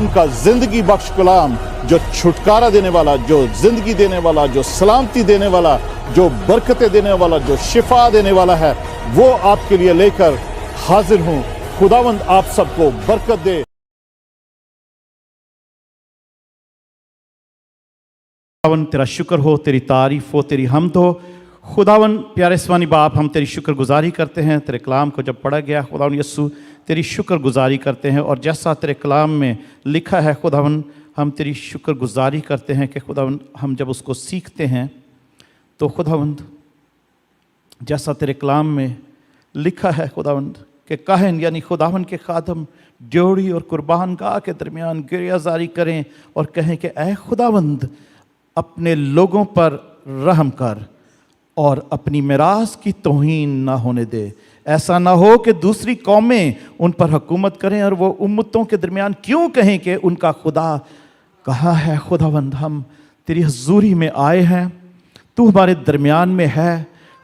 खुदावन का जिंदगी बख्श कलाम, जो छुटकारा देने वाला, जो जिंदगी देने वाला, जो सलामती देने वाला, जो बरकतें देने वाला, जो शिफा देने वाला है, वो आपके लिए लेकर हाजिर हूं। खुदावंद आप सबको बरकत दे। खुदावन तेरा शुक्र हो, तेरी तारीफ हो, तेरी हमद हो। खुदावन प्यारे स्वानी बाप, हम तेरी शुक्रगुजारी करते हैं। तेरे कलाम को जब पढ़ा गया खुदावन यस्सु, तेरी शुक्रगुजारी करते हैं, और जैसा तेरे कलाम में लिखा है खुदावन, हम तेरी शुक्रगुजारी करते हैं कि खुदावन हम जब उसको सीखते हैं तो खुदावंद जैसा तेरे कलाम में लिखा है खुदावंद कि काहन यानी खुदावन के खादम ड्योड़ी और कुर्बान गाह के दरमियान गिरियाजारी करें और कहें कि ऐ खुदावंद अपने लोगों पर रहम कर और अपनी मिरास की तौहीन ना होने दे। ऐसा ना हो कि दूसरी कौमें उन पर हुकूमत करें और वो उम्मतों के दरमियान क्यों कहें कि उनका खुदा कहाँ है। खुदावंद हम तेरी हजूरी में आए हैं, तू हमारे दरमियान में है।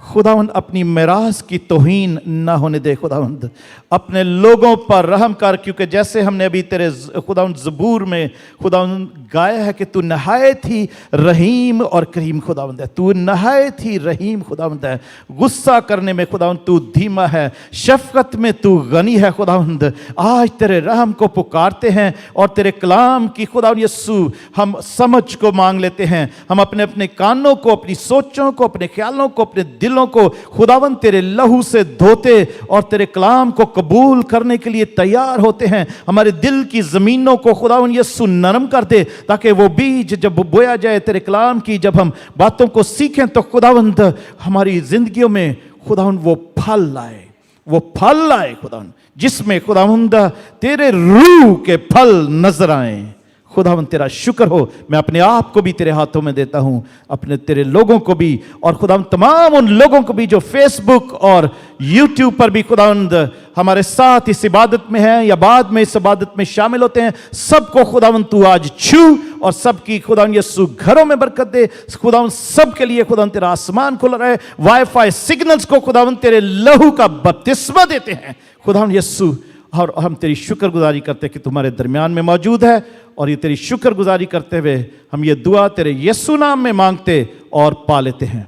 खुदावंद अपनी मिरास की तौहीन ना होने दे। खुदावंद अपने लोगों पर रहम कर, क्योंकि जैसे हमने अभी तेरे खुदावंद ज़बूर में खुदावंद गाया है कि तू नहायत ही रहीम और करीम खुदावंद है। तू नहायत ही रहीम खुदावंद है। गुस्सा करने में खुदावंद तू धीमा है, शफकत में तू गनी है। खुदावंद आज तेरे रहम को पुकारते हैं और तेरे कलाम की खुदावंद यस्सु हम समझ को मांग लेते हैं। हम अपने अपने कानों को, अपनी सोचों को, अपने ख्यालों को, अपने दिलों को खुदावन तेरे लहू से धोते और तेरे कलाम को कबूल करने के लिए तैयार होते हैं। हमारे दिल की ज़मीनों को खुदावन यस्सु नरम कर दे, ताकि वो बीज जब बोया जाए तेरे कलाम की, जब हम बातों को सीखें तो खुदावंद हमारी जिंदगियों में खुदावंद वो फल लाए, वो फल लाए खुदावंद, जिसमें खुदावंद तेरे रूह के फल नजर आए। खुदावंद तेरा शुक्र हो। मैं अपने आप को भी तेरे हाथों में देता हूं, अपने तेरे लोगों को भी, और खुदावंद तमाम उन लोगों को भी जो फेसबुक और यूट्यूब पर भी खुदावंद हमारे साथ इस इबादत में हैं या बाद में इस इबादत में शामिल होते हैं। सबको खुदावंद तू आज छू और सबकी खुदावंद यस्सु घरों में बरकत दे। खुदावंद सबके लिए खुदावंद तेरा आसमान खुला रहे। वाईफाई सिग्नल्स को खुदावंद तेरे लहू का बपतिस्मा देते हैं खुदावंद यस्सु, और हम तेरी शुक्रगुजारी करते हैं कि तुम्हारे दरमियान में मौजूद है। और ये तेरी शुक्रगुजारी करते हुए हम ये दुआ तेरे यीशु नाम में मांगते और पा लेते हैं।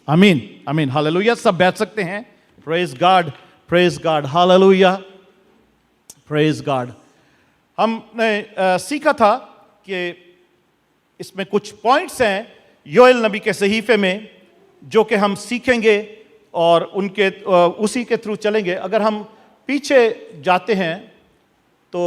आमीन, आमीन, हालेलुया। सब बैठ सकते हैं। Praise God, praise God, hallelujah, praise God. हमने सीखा था कि इसमें कुछ पॉइंट्स हैं योएल नबी के सहीफे में जो कि हम सीखेंगे और उनके उसी के थ्रू चलेंगे। अगर हम पीछे जाते हैं तो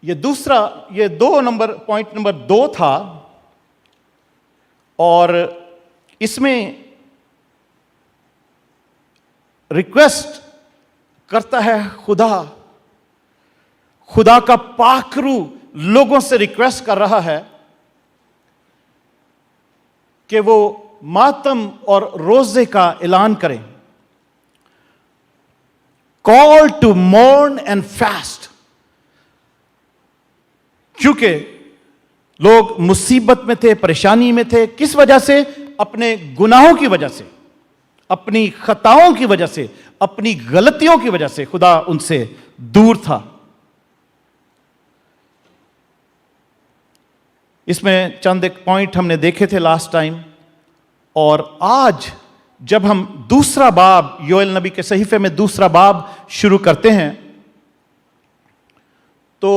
ये पॉइंट नंबर 2 था, और इसमें रिक्वेस्ट करता है खुदा का पाखरू लोगों से रिक्वेस्ट कर रहा है कि वो मातम और रोजे का ऐलान करें। Call to mourn and fast, क्योंकि लोग मुसीबत में थे, परेशानी में थे। किस वजह से? अपने गुनाहों की वजह से, अपनी खताओं की वजह से, अपनी गलतियों की वजह से खुदा उनसे दूर था। इसमें चंद एक पॉइंट हमने देखे थे लास्ट टाइम, और आज जब हम दूसरा बाब योएल नबी के सहीफे में दूसरा बाब शुरू करते हैं तो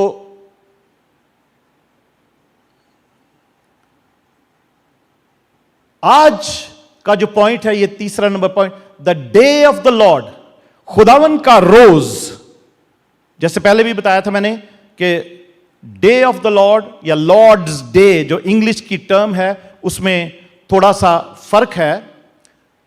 आज का जो पॉइंट है, ये तीसरा number point, the day of the Lord, खुदावन का रोज। जैसे पहले भी बताया था मैंने कि डे ऑफ द लॉर्ड या लॉर्ड्स डे जो इंग्लिश की टर्म है उसमें थोड़ा सा फर्क है।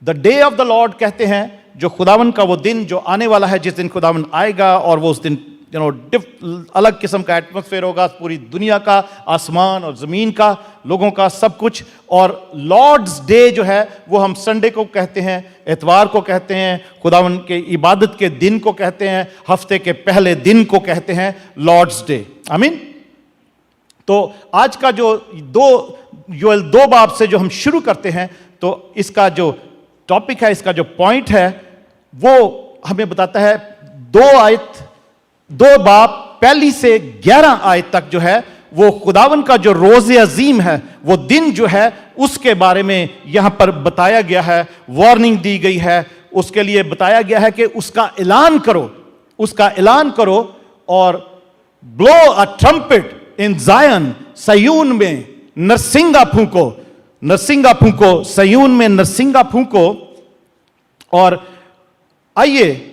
The day of the Lord कहते हैं जो खुदावन का वो दिन जो आने वाला है, जिस दिन खुदावन आएगा और वो उस दिन अलग किस्म का एटमॉस्फेयर होगा, पूरी दुनिया का, आसमान और ज़मीन का, लोगों का, सब कुछ। और लॉर्ड्स डे जो है वो हम संडे को कहते हैं, एतवार को कहते हैं, खुदावन के इबादत के दिन को कहते हैं, हफ्ते के पहले दिन को कहते हैं लॉर्ड्स डे। आमीन। तो आज का जो योएल 2 बाब से जो हम शुरू करते हैं, तो इसका जो टॉपिक है, इसका जो पॉइंट है, वो हमें बताता है 2 बाब पहली से 11 आयत तक जो है वो खुदावन का जो रोज़े अजीम है, वो दिन जो है उसके बारे में यहां पर बताया गया है, वार्निंग दी गई है, उसके लिए बताया गया है कि उसका ऐलान करो और ब्लो अ ट्रम्पेट इन जायन, सयून में नरसिंगा फूंको, सयून में नरसिंगा फूंको। और आइए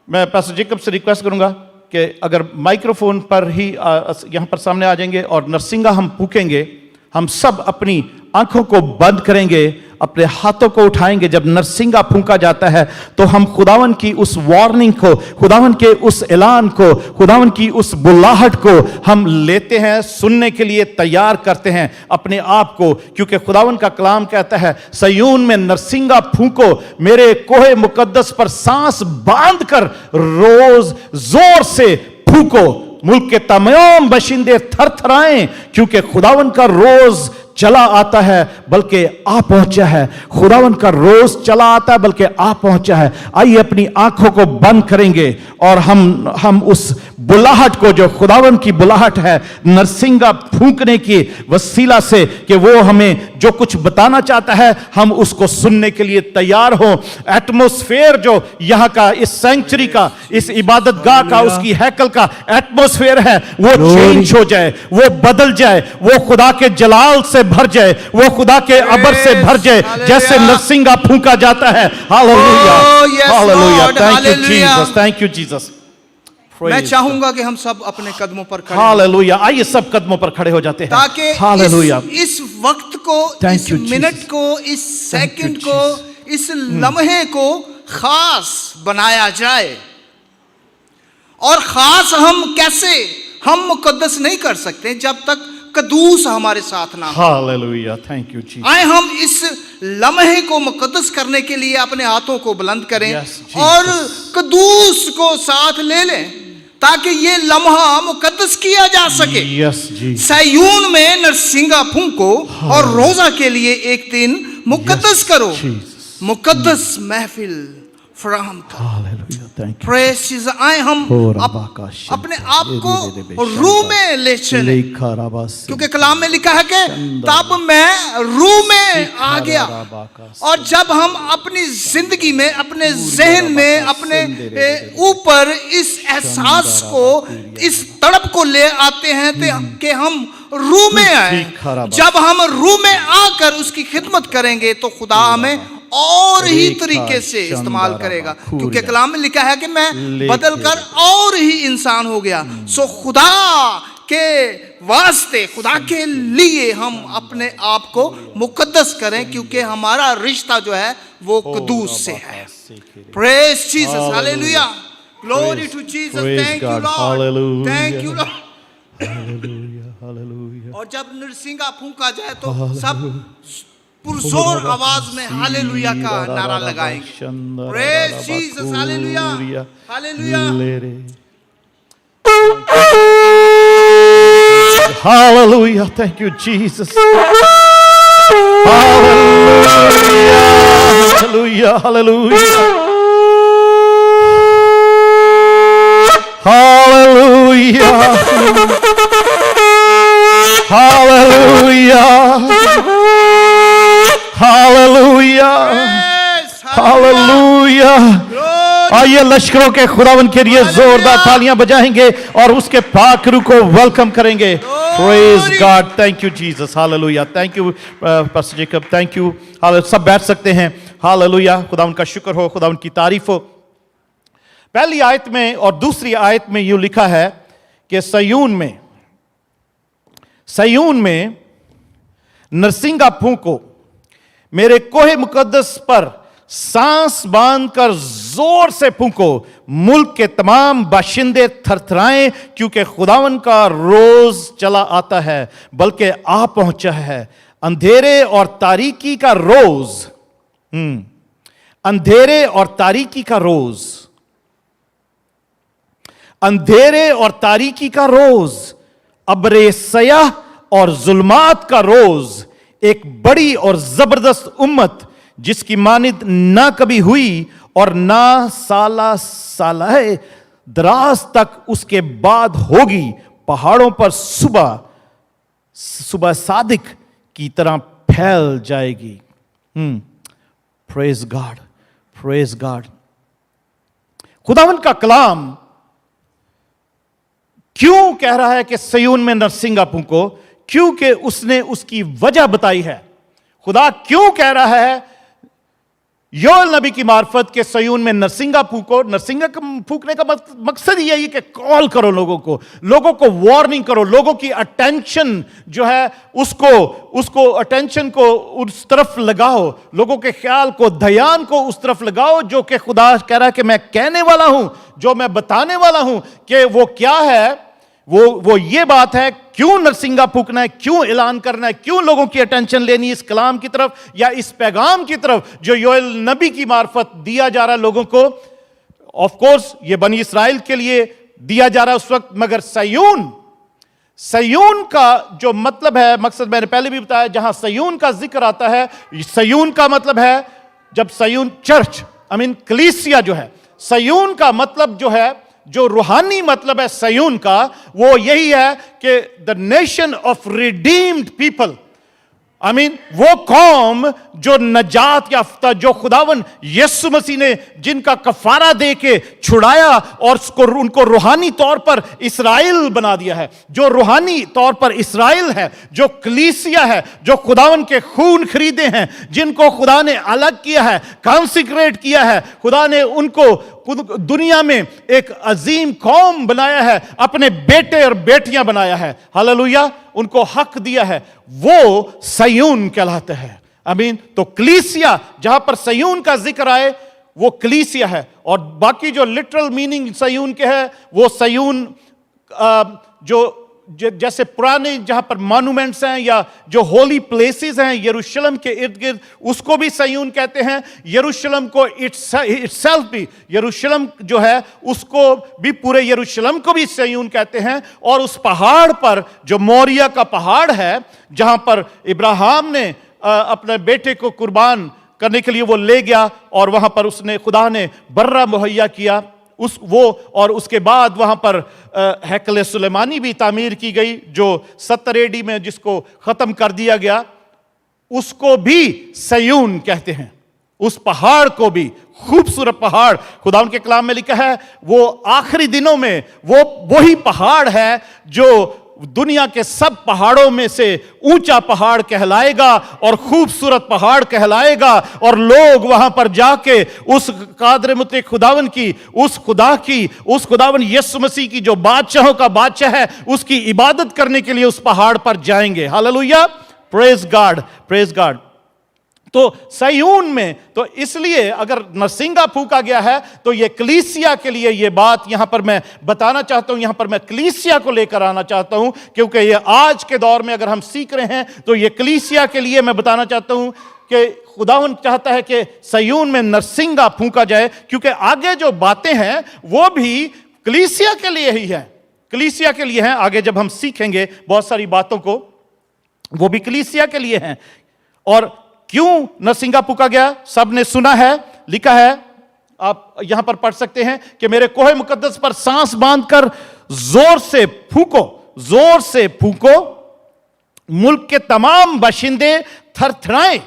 मैं पास्टर जेकब से रिक्वेस्ट करूंगा कि अगर माइक्रोफोन पर ही यहां पर सामने आ जाएंगे और नरसिंगा हम फूकेंगे, हम सब अपनी आंखों को बंद करेंगे, अपने हाथों को उठाएंगे। जब नरसिंगा फूंका जाता है तो हम खुदावन की उस वार्निंग को, खुदावन के उस ऐलान को, खुदावन की उस बुलाहट को हम लेते हैं, सुनने के लिए तैयार करते हैं अपने आप को, क्योंकि खुदावन का कलाम कहता है सयून में नरसिंगा फूंको, मेरे कोहे मुकद्दस पर सांस बांध कर रोज जोर से फूंको, मुल्क के तमाम बशिंदे थरथराएं, क्योंकि खुदावन का रोज चला आता है बल्कि आ पहुंचा है। खुदावन का रोज चला आता है बल्कि आ पहुंचा है। आइए अपनी आंखों को बंद करेंगे और हम उस बुलाहट को, जो खुदावन की बुलाहट है, नरसिंगा फूंकने की वसीला से, कि वो हमें जो कुछ बताना चाहता है हम उसको सुनने के लिए तैयार हो। एटमॉस्फेयर जो यहाँ का, इस सेंचुरी का, इस इबादत गाह का, उसकी हैकल का एटमॉस्फेयर है, वो चेंज हो जाए, वो बदल जाए, वो खुदा के जलाल से भर जाए, वो खुदा के अबर से भर जाए, जैसे नरसिंगा फूंका जाता है। Hallelujah, hallelujah, thank you Jesus, thank you Jesus. मैं चाहूंगा कि हम सब अपने कदमों पर खड़े, हालेलुया, आइए सब कदमों पर खड़े हो जाते हैं, ताकि हालेलुया, इस वक्त को, इस मिनट को, इस सेकंड को, इस लम्हे को खास बनाया जाए। और खास हम कैसे, हम मुकद्दस नहीं कर सकते जब तक कदूस हमारे साथ ना हो। Hallelujah, thank you Jesus. आए हम इस लम्हे को मुकद्दस करने के लिए अपने हाथों को बुलंद करें और कदूस को साथ ले लें, ताकि ये लम्हा मुकद्दस किया जा सके। यस जी। सयून में नरसिंगा फूंको और रोजा के लिए एक दिन मुकद्दस करो, मुकद्दस महफिल फराहम करो। Hallelujah, thank you. Praise Jesus. आए हम अपने आप को रूह में ले चले, क्योंकि कलाम में लिखा है कि तब मैं रूह में आ गया। और जब हम अपनी जिंदगी में, अपने जहन में, अपने ऊपर इस एहसास को, इस तड़प को ले आते हैं कि हम रूह में आए, जब हम रूह में आकर उसकी खिदमत करेंगे तो खुदा हमें और ही तरीके से इस्तेमाल करेगा, क्योंकि कलाम में लिखा है कि मैं बदल कर और ही इंसान हो गया। सो खुदा के वास्ते, खुदा के लिए हम अपने आप को मुकद्दस करें, क्योंकि हमारा रिश्ता जो है वो कदूस से है। Praise Jesus, hallelujah, glory to Jesus, thank you Lord, thank you Lord, hallelujah. और जब नरसिंगा फूंका जाए तो सब पुरजोर आवाज में हालेलुया का नारा लगाएंगे। Praise Jesus, hallelujah, hallelujah, hallelujah, thank you Jesus, hallelujah, hallelujah, hallelujah, hallelujah, hallelujah, hallelujah. आइए लश्करों के खुदावन के लिए जोरदार तालियां बजाएंगे और उसके पाक रूह को वेलकम करेंगे। Praise God, thank you Jesus, hallelujah, thank you pastor Jacob, thank you. सब बैठ सकते हैं। हालेलुया, खुदावन का शुक्र हो, खुदावन की तारीफ हो। पहली आयत में और दूसरी आयत में यूं लिखा है कि सयून में नरसिंगा फूंको, मेरे कोहे मुकद्दस पर सांस बांधकर जोर से फूंको, मुल्क के तमाम बाशिंदे थरथराएं, क्योंकि खुदावन का रोज चला आता है, बल्कि आ पहुंचा है। अंधेरे और तारीकी का रोज, अंधेरे और तारीकी का रोज, अंधेरे और तारीकी का रोज, अब्रे सयाह और जुल्मात का रोज, एक बड़ी और जबरदस्त उम्मत जिसकी मानिद ना कभी हुई और ना सालाए दराज तक उसके बाद होगी। पहाड़ों पर सुबह सुबह सादिक की तरह फैल जाएगी। Praise God, praise God. खुदावन का कलाम क्यों कह रहा है कि सयून में नरसिंगा फूंको? क्योंकि उसने उसकी वजह बताई है। खुदा क्यों कह रहा है योएल नबी की मार्फत के सयून में नरसिंगा फूंको? नरसिंगा फूंकने का मकसद यही है कि कॉल करो लोगों को वार्निंग करो, लोगों की अटेंशन जो है उसको अटेंशन को उस तरफ लगाओ, लोगों के ख्याल को, ध्यान को उस तरफ लगाओ जो कि खुदा कह रहा है कि मैं कहने वाला हूं, जो मैं बताने वाला हूं कि वो क्या है। वो ये बात है, क्यों नरसिंगा फूंकना है, क्यों ऐलान करना है, क्यों लोगों की अटेंशन लेनी इस कलाम की तरफ या इस पैगाम की तरफ जो योएल नबी की मार्फत दिया जा रहा है लोगों को। ऑफ कोर्स ये बनी इस्राइल के लिए दिया जा रहा है उस वक्त, मगर सयून का जो मतलब है, मकसद मैंने पहले भी बताया, जहां सयून का जिक्र आता है, सयून का मतलब है जब सयून चर्च कलीसिया जो है, सयून का मतलब जो है, जो रूहानी मतलब है सयून का, वो यही है कि the nation of redeemed people. वो कौम जो नजात याफ्ता, जो खुदावन यीशु मसीह ने जिनका कफारा दे के छुड़ाया और उनको रूहानी तौर पर इस्राइल बना दिया है, जो रूहानी तौर पर इस्राइल है, जो कलीसिया है, जो खुदावन के खून खरीदे हैं, जिनको खुदा ने अलग किया है, कॉन्सिक्रेट किया है, खुदा ने उनको दुनिया में एक अजीम कौम बनाया है, अपने बेटे और बेटियां बनाया है, हालेलुया, उनको हक दिया है, वो सयून कहलाते हैं। तो कलीसिया, जहां पर सयून का जिक्र आए वो कलीसिया है, और बाकी जो लिटरल मीनिंग सयून के है वो सयून जो जैसे पुराने जहां पर मॉन्यूमेंट्स हैं या जो होली प्लेसेस हैं यरूशलेम के इर्द गिर्द, उसको भी सयून कहते हैं। यरूशलेम को इटसेल्फ भी, यरूशलेम जो है उसको भी, पूरे यरूशलेम को भी सयून कहते हैं। और उस पहाड़ पर जो मोरिया का पहाड़ है, जहां पर इब्राहिम ने अपने बेटे को कुर्बान करने के लिए वो ले गया, और वहां पर उसने, खुदा ने बर्रा मुहैया किया और उसके बाद वहां पर हैकल सुलेमानी भी तामीर की गई, जो 70 AD में जिसको खत्म कर दिया गया, उसको भी सयून कहते हैं। उस पहाड़ को भी, खूबसूरत पहाड़, खुदा उनके कलाम में लिखा है, वो आखिरी दिनों में वो वही पहाड़ है जो दुनिया के सब पहाड़ों में से ऊंचा पहाड़ कहलाएगा और खूबसूरत पहाड़ कहलाएगा, और लोग वहां पर जाके उस कादर मुतलक खुदावन की, उस खुदावन यीशु मसीह की जो बादशाहों का बादशाह है, उसकी इबादत करने के लिए उस पहाड़ पर जाएंगे। Hallelujah, praise God, praise God. तो सयून में, तो इसलिए अगर नरसिंगा फूंका गया है तो ये कलीसिया के लिए, ये बात यहां पर मैं बताना चाहता हूं, यहां पर मैं कलीसिया को लेकर आना चाहता हूं, क्योंकि ये आज के दौर में अगर हम सीख रहे हैं तो ये कलीसिया के लिए मैं बताना चाहता हूं कि खुदावन चाहता है कि सयून में नरसिंगा फूंका जाए, क्योंकि आगे जो बातें हैं वो भी कलीसिया के लिए ही है, कलीसिया के लिए हैं। आगे जब हम सीखेंगे बहुत सारी बातों को, वो भी कलीसिया के लिए हैं। और क्यों नरसिंगा फूंका गया, सबने सुना है, लिखा है, आप यहां पर पढ़ सकते हैं कि मेरे कोहे मुकद्दस पर सांस बांधकर जोर से फूंको, जोर से फूंको, मुल्क के तमाम बाशिंदे थरथराएं।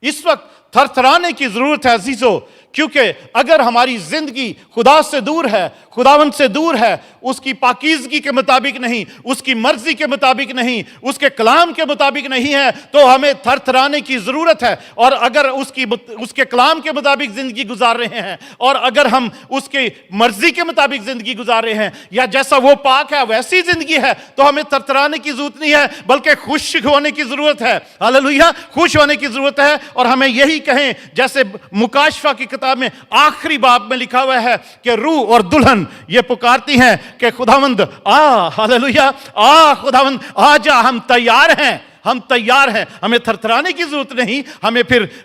इस वक्त थरथराने की जरूरत है अजीजों, क्योंकि अगर हमारी जिंदगी खुदा से दूर है, खुदावंद से दूर है, उसकी पाकीज़गी के मुताबिक नहीं, उसकी मर्जी के मुताबिक नहीं, उसके कलाम के मुताबिक नहीं है, तो हमें थरथराने की जरूरत है। और अगर उसके कलाम के मुताबिक जिंदगी गुजार रहे हैं और अगर हम उसकी मर्जी के मुताबिक जिंदगी गुजार रहे हैं या जैसा वो पाक है वैसी जिंदगी है, तो हमें थरथराने की जरूरत नहीं है, बल्कि खुश होने की जरूरत है। हालेलुया, खुश होने की जरूरत है। और हमें यही कहें, जैसे मुकाशफा की किताब में आखिरी बाब में लिखा हुआ है कि रूह और दुल्हन ये पुकारती हैं कि खुदावंद आ, हालेलुया, आ खुदावंद आ जा, हम तैयार हैं, हम तैयार हैं। हमें थरथराने की जरूरत नहीं,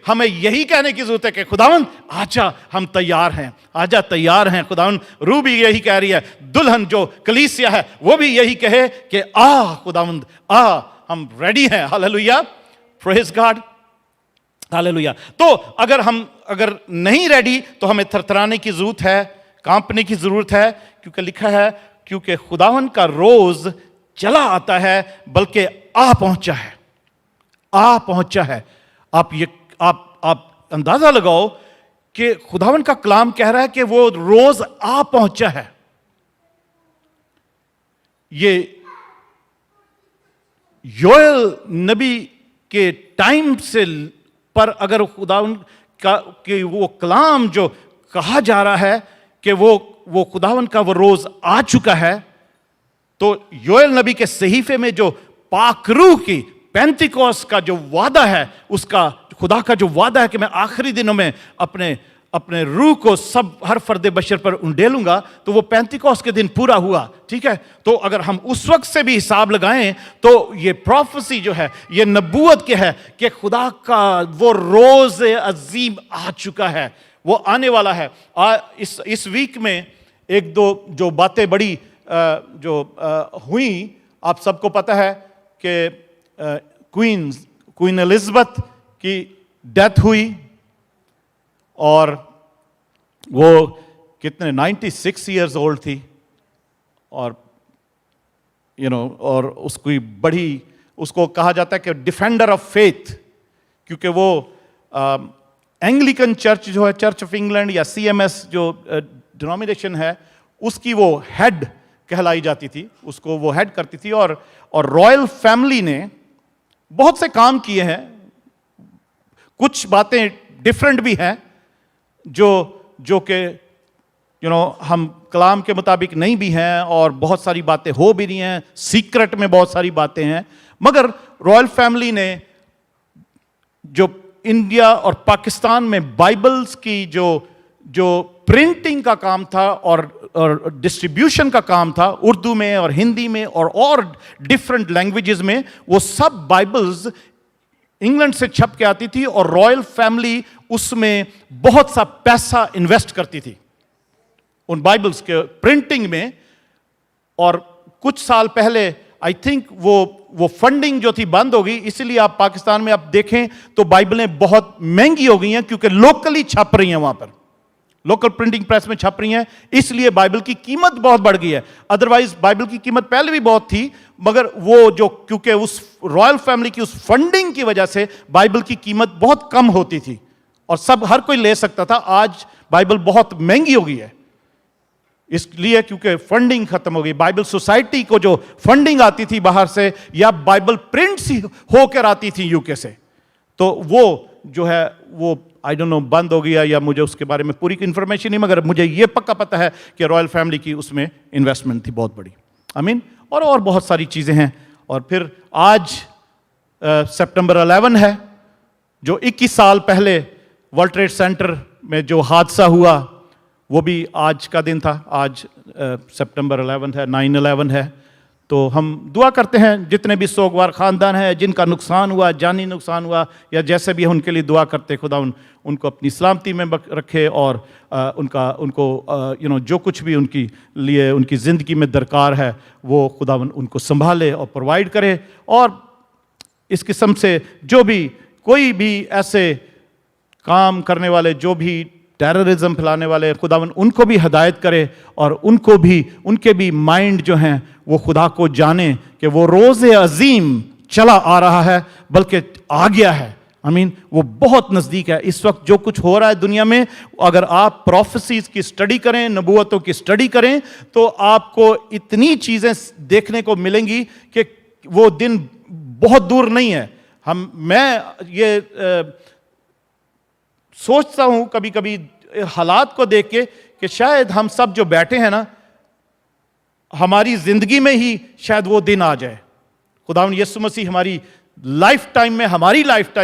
हमें यही कहने की जरूरत है कि खुदावंद आजा, हम तैयार हैं, आजा, तैयार हैं। खुदावंद, रूह भी यही कह रही है, दुल्हन जो कलीसिया है वो भी यही कहे कि आ खुदावंद आ, हम रेडी हैं। Hallelujah, praise God, hallelujah. तो अगर नहीं रेडी तो हमें थरथराने की जरूरत है, कांपने की जरूरत है, क्योंकि लिखा है क्योंकि खुदावन का रोज चला आता है बल्कि आ पहुंचा है, आ पहुंचा है। आप अंदाजा लगाओ कि खुदावन का कलाम कह रहा है कि वो रोज आ पहुंचा है। ये योएल नबी के टाइम से पर अगर खुदावन का कि वो कलाम जो कहा जा रहा है कि वो खुदावन का वो रोज आ चुका है, तो योएल नबी के सहीफे में जो पाकरू की पेंतिकोस का जो वादा है, उसका खुदा का जो वादा है कि मैं आखिरी दिनों में अपने रूह को सब हर फर्द बशर पर उंडेलूंगा, तो वो पेंतिकोस के दिन पूरा हुआ। ठीक है, तो अगर हम उस वक्त से भी हिसाब लगाएं तो ये प्रोफेसी जो है, ये नबूवत के है कि खुदा का वो रोज अजीम आ चुका है, वो आने वाला है। इस वीक में एक दो जो बातें बड़ी हुई, आप सबको पता है कि क्वीन एलिजाबेथ की डेथ हुई और वो कितने 96 इयर्स ओल्ड थी, और और उसको कहा जाता है कि डिफेंडर ऑफ फेथ, क्योंकि वो एंग्लिकन चर्च जो है, चर्च ऑफ इंग्लैंड या CMS जो डिनोमिनेशन है, उसकी वो हेड कहलाई जाती थी, उसको वो हेड करती थी। और रॉयल फैमिली ने बहुत से काम किए हैं, कुछ बातें डिफरेंट भी हैं जो कि हम कलाम के मुताबिक नहीं भी हैं, और बहुत सारी बातें हो भी नहीं हैं, सीक्रेट में बहुत सारी बातें हैं। मगर रॉयल फैमिली ने जो इंडिया और पाकिस्तान में बाइबल्स की जो प्रिंटिंग का काम था और डिस्ट्रीब्यूशन का काम था, उर्दू में और हिंदी में और डिफरेंट लैंग्वेजेस में, वो सब बाइबल्स इंग्लैंड से छप के आती थी और रॉयल फैमिली उसमें बहुत सा पैसा इन्वेस्ट करती थी उन बाइबल्स के प्रिंटिंग में। और कुछ साल पहले आई थिंक वो फंडिंग जो थी बंद हो गई, इसलिए आप पाकिस्तान में आप देखें तो बाइबलें बहुत महंगी हो गई हैं, क्योंकि लोकली छप रही हैं, वहां पर लोकल प्रिंटिंग प्रेस में छप रही हैं, इसलिए बाइबल की कीमत बहुत बढ़ गई है। अदरवाइज बाइबल की कीमत पहले भी बहुत थी, मगर वो जो क्योंकि उस रॉयल फैमिली की उस फंडिंग की वजह से बाइबल की कीमत बहुत कम होती थी और हर कोई ले सकता था। आज बाइबल बहुत महंगी हो गई है, इसलिए क्योंकि फंडिंग खत्म हो गई। बाइबल सोसाइटी को जो फंडिंग आती थी बाहर से, या बाइबल प्रिंट्स होकर आती थी यूके से, तो वो जो है वो आई डोंट नो बंद हो गया, या मुझे उसके बारे में पूरी इंफॉर्मेशन नहीं, मगर मुझे ये पक्का पता है कि रॉयल फैमिली की उसमें इन्वेस्टमेंट थी बहुत बड़ी। आमीन। और बहुत सारी चीजें हैं। और फिर आज सितंबर 11 है, जो 21 साल पहले वर्ल्ड ट्रेड सेंटर में जो हादसा हुआ, वो भी आज का दिन था। आज सितंबर 11 है, 9/11 है। तो हम दुआ करते हैं, जितने भी सोगवार ख़ानदान हैं, जिनका नुकसान हुआ, जानी नुकसान हुआ या जैसे भी, उनके लिए दुआ करते खुदा उनको अपनी सलामती में रखे, और उनको जो कुछ भी उनकी लिए उनकी ज़िंदगी में दरकार है वो खुदा उनको संभाले और प्रोवाइड करे। और इस किस्म से जो भी कोई भी ऐसे काम करने वाले, जो भी टेररिज्म फैलाने वाले, खुदावन उनको भी हिदायत करे, और उनके भी माइंड जो हैं वो खुदा को जाने कि वो रोज़े अजीम चला आ रहा है, बल्कि आ गया है। वो बहुत नज़दीक है। इस वक्त जो कुछ हो रहा है दुनिया में, अगर आप प्रोफेसीज की स्टडी करें, नबूवतों की स्टडी करें, तो आपको इतनी चीज़ें देखने को मिलेंगी कि वो दिन बहुत दूर नहीं है। मैं ये सोचता हूँ कभी कभी हालात को देख के कि शायद हम सब जो बैठे हैं ना, हमारी ज़िंदगी में ही शायद वो दिन आ जाए। खुदावंद यीशु मसीह हमारी लाइफ टाइम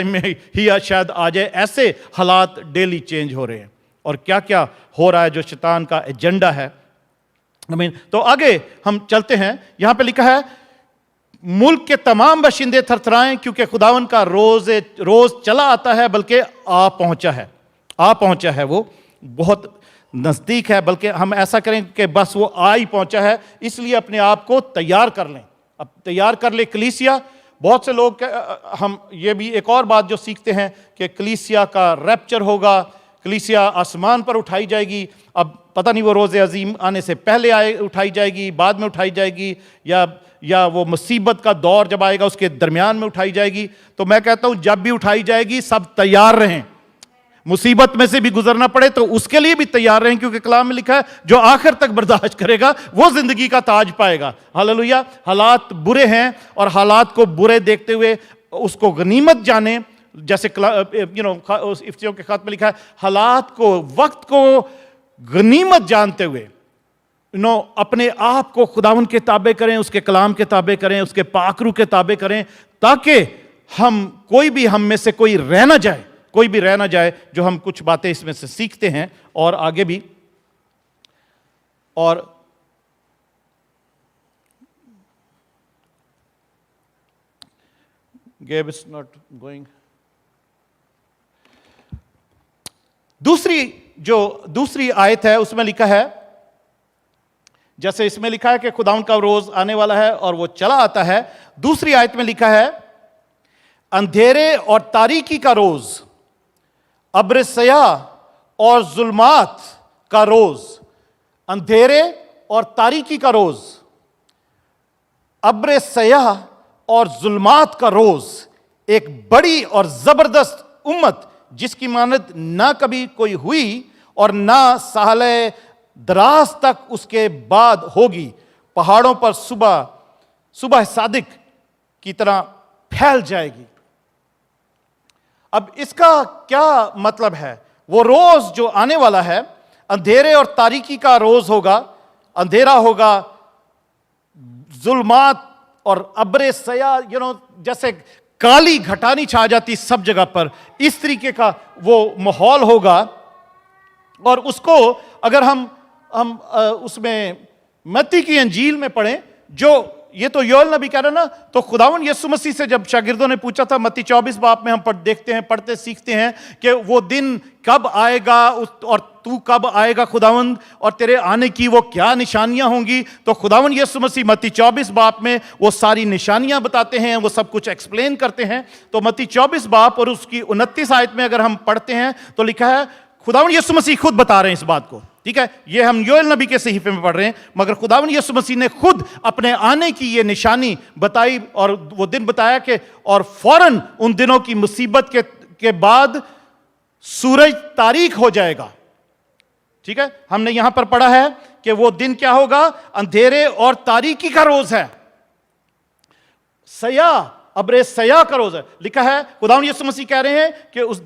में ही शायद आ जाए। ऐसे हालात डेली चेंज हो रहे हैं, और क्या क्या हो रहा है जो शैतान का एजेंडा है। तो आगे हम चलते हैं। यहां पे लिखा है, मुल्क के तमाम बाशिंदे थरथराएं, क्योंकि खुदावन का रोज चला आता है, बल्कि आ पहुंचा है। वो बहुत नज़दीक है, बल्कि हम ऐसा करें कि बस वो आ ही पहुंचा है, इसलिए अपने आप को तैयार कर लें। अब तैयार कर ले कलीसिया। बहुत से लोग, हम ये भी एक और बात जो सीखते हैं कि कलीसिया का रैप्चर होगा, कलीसिया आसमान पर उठाई जाएगी। अब पता नहीं वो रोज़े अजीम आने से पहले उठाई जाएगी, बाद में उठाई जाएगी, या वो मुसीबत का दौर जब आएगा उसके दरमियान में उठाई जाएगी। तो मैं कहता हूं जब भी उठाई जाएगी सब तैयार रहें। मुसीबत में से भी गुजरना पड़े तो उसके लिए भी तैयार रहें, क्योंकि कलाम में लिखा है जो आखिर तक बर्दाश्त करेगा वो जिंदगी का ताज पाएगा। हालेलुया। हालात बुरे हैं, और हालात को बुरे देखते हुए उसको गनीमत जाने, जैसे इफ्तियों के खत में लिखा है, हालात को, वक्त को गनीमत जानते हुए अपने आप को खुदावन के ताबे करें, उसके कलाम के ताबे करें, उसके पाकरू के ताबे करें, ताकि कोई भी हम में से कोई रह ना जाए जो हम कुछ बातें इसमें से सीखते हैं और आगे भी। और गेब इज नॉट गोइंग। दूसरी आयत है, उसमें लिखा है, जैसे इसमें लिखा है कि खुदावन का रोज आने वाला है और वो चला आता है। दूसरी आयत में लिखा है, अंधेरे और तारीकी का रोज, अब्र सयाह और जुल्मात का रोज। अंधेरे और तारीकी का रोज, अब्र सयाह और जुल्मात का रोज। एक बड़ी और जबरदस्त उम्मत जिसकी मानद ना कभी कोई हुई और ना साले दराज तक उसके बाद होगी, पहाड़ों पर सुबह सादिक की तरह फैल जाएगी। अब इसका क्या मतलब है? वो रोज जो आने वाला है, अंधेरे और तारीकी का रोज होगा, अंधेरा होगा, जुल्मात और अब्रे सया, जैसे काली घटानी छा जाती सब जगह पर, इस तरीके का वो माहौल होगा। और उसको अगर हम उसमें मत्ती की अंजील में पढ़ें, जो ये तो योएल नबी कह रहा ना, तो खुदावन यीशु मसीह से जब शागिर्दों ने पूछा था, मत्ती 24 बाब में हम पढ़ते सीखते हैं कि वो दिन कब आएगा और तू कब आएगा खुदावन, और तेरे आने की वो क्या निशानियां होंगी। तो खुदावन यीशु मसीह मत्ती 24 बाब में वो सारी निशानियां बताते हैं, वो सब कुछ एक्सप्लेन करते हैं। तो मत्ती 24 बाब और उसकी 29 आयत में अगर हम पढ़ते हैं तो लिखा है, खुदावन यीशु मसीह खुद बता रहे हैं इस बात को, ठीक है, ये हम योएल नबी के सहीफे में पढ़ रहे हैं, मगर खुदावन यीशु मसीह ने खुद अपने आने की ये निशानी बताई, और वो दिन बताया कि और फौरन उन दिनों की मुसीबत के बाद सूरज तारीक हो जाएगा। ठीक है, हमने यहां पर पढ़ा है कि वो दिन क्या होगा, अंधेरे और तारीकी का रोज है, सया, अब्रे सया का रोज है। लिखा है, खुदावन यीशु मसीह कह रहे हैं कि उस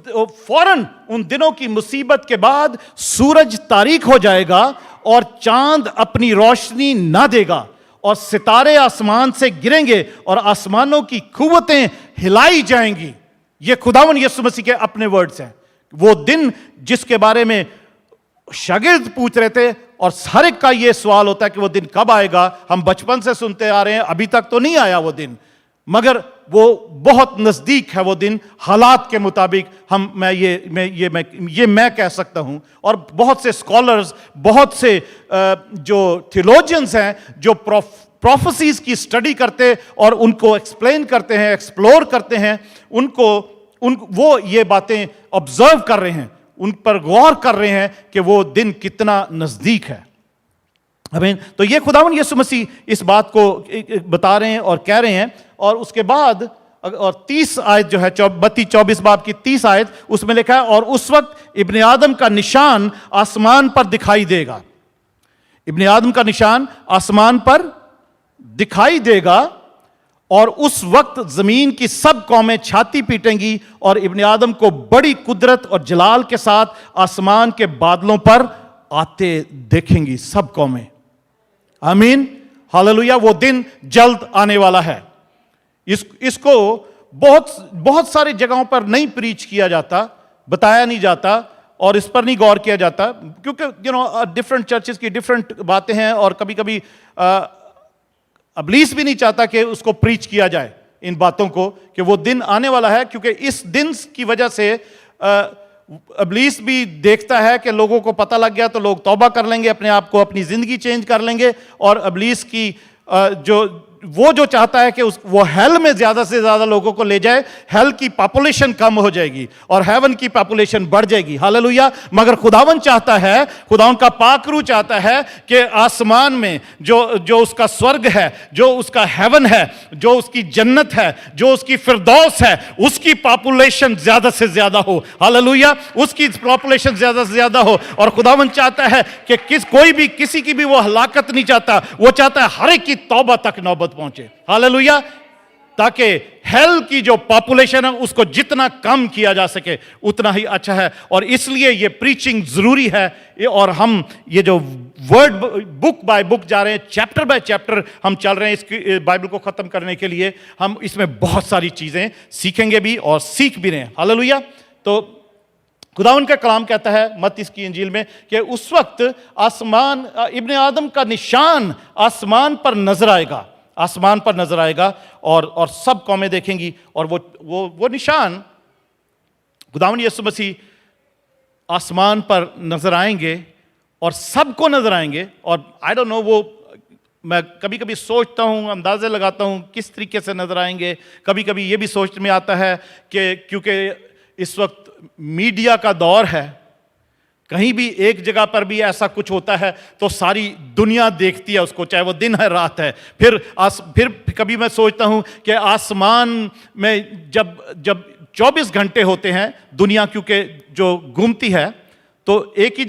फौरन उन दिनों की मुसीबत के बाद सूरज तारीक हो जाएगा और चांद अपनी रोशनी ना देगा और सितारे आसमान से गिरेंगे और आसमानों की कुव्वतें हिलाई जाएंगी। ये खुदावन यीशु मसीह के अपने वर्ड्स हैं। वो दिन जिसके बारे में शागिर्द पूछ रहे थे, और हर एक का ये सवाल होता है कि वो दिन कब आएगा। हम बचपन से सुनते आ रहे हैं, अभी तक तो नहीं आया वो दिन, मगर वो बहुत नजदीक है वो दिन। हालात के मुताबिक मैं कह सकता हूं, और बहुत से स्कॉलर्स, बहुत से जो थियोलॉजियंस हैं, जो प्रोफेसीज की स्टडी करते और उनको एक्सप्लेन करते हैं, एक्सप्लोर करते हैं, वो ये बातें ऑब्जर्व कर रहे हैं, उन पर गौर कर रहे हैं कि वो दिन कितना नजदीक है। आमीन। तो ये खुदावन यीशु मसीह इस बात को बता रहे हैं और कह रहे हैं। और उसके बाद और 30 आयत जो है 24 बाब की 30 आयत, उसमें लिखा है, और उस वक्त इब्ने आदम का निशान आसमान पर दिखाई देगा। इब्ने आदम का निशान आसमान पर दिखाई देगा, और उस वक्त जमीन की सब कौमें छाती पीटेंगी और इब्ने आदम को बड़ी कुदरत और जलाल के साथ आसमान के बादलों पर आते देखेंगी सब कौमें। आमीन, हालेलुया। वो दिन जल्द आने वाला है। इसको बहुत सारी जगहों पर नहीं प्रीच किया जाता, बताया नहीं जाता, और इस पर नहीं गौर किया जाता, क्योंकि डिफरेंट चर्चेस की डिफरेंट बातें हैं, और कभी कभी इब्लीस भी नहीं चाहता कि उसको प्रीच किया जाए इन बातों को, कि वो दिन आने वाला है, क्योंकि इस दिन की वजह से इब्लीस भी देखता है कि लोगों को पता लग गया तो लोग तौबा कर लेंगे, अपने आप को, अपनी जिंदगी चेंज कर लेंगे, और इब्लीस की जो चाहता है कि वो हेल में ज्यादा से ज्यादा लोगों को ले जाए, हेल की पॉपुलेशन कम हो जाएगी और हेवन की पॉपुलेशन बढ़ जाएगी। हालेलुया। मगर खुदावन चाहता है, खुदावन का पाकरू चाहता है कि आसमान में जो उसका स्वर्ग है, जो उसका हेवन है, जो उसकी जन्नत है, जो उसकी फिरदौस है, उसकी पॉपुलेशन ज्यादा से ज्यादा हो। हालेलुया। उसकी पॉपुलेशन ज्यादा से ज्यादा हो, और खुदावन चाहता है कि कोई भी किसी की भी वो हलाकत नहीं चाहता, वो चाहता है हर एक की तौबा तक नौबत पहुंचे। हालेलुया। ताकि हेल की जो पॉपुलेशन है उसको जितना कम किया जा सके उतना ही अच्छा है, और इसलिए ये प्रीचिंग जरूरी है। और हम ये जो वर्ड बुक बाय बुक जा रहे हैं, चैप्टर बाय चैप्टर हम चल रहे हैं इसकी बाइबल को खत्म करने के लिए, हम इसमें बहुत सारी चीजें सीखेंगे भी और सीख भी रहे हैं। हालेलुया। तो खुदावन का कलाम कहता है मत्ती की इंजील में कि उस वक्त आसमान, इब्ने आदम का निशान आसमान पर नजर आएगा, आसमान पर नजर आएगा, और सब कौमें देखेंगी, और वो निशान खुदावन यीशु मसीह आसमान पर नजर आएंगे और सबको नजर आएंगे। और आई डोंट नो, वो मैं कभी कभी सोचता हूं, अंदाजे लगाता हूं किस तरीके से नजर आएंगे। कभी कभी ये भी सोच में आता है कि क्योंकि इस वक्त मीडिया का दौर है, कहीं भी एक जगह पर भी ऐसा कुछ होता है तो सारी दुनिया देखती है उसको, चाहे वो दिन है रात है। फिर कभी मैं सोचता हूं कि आसमान में जब 24 घंटे होते हैं दुनिया, क्योंकि जो घूमती है, तो एक ही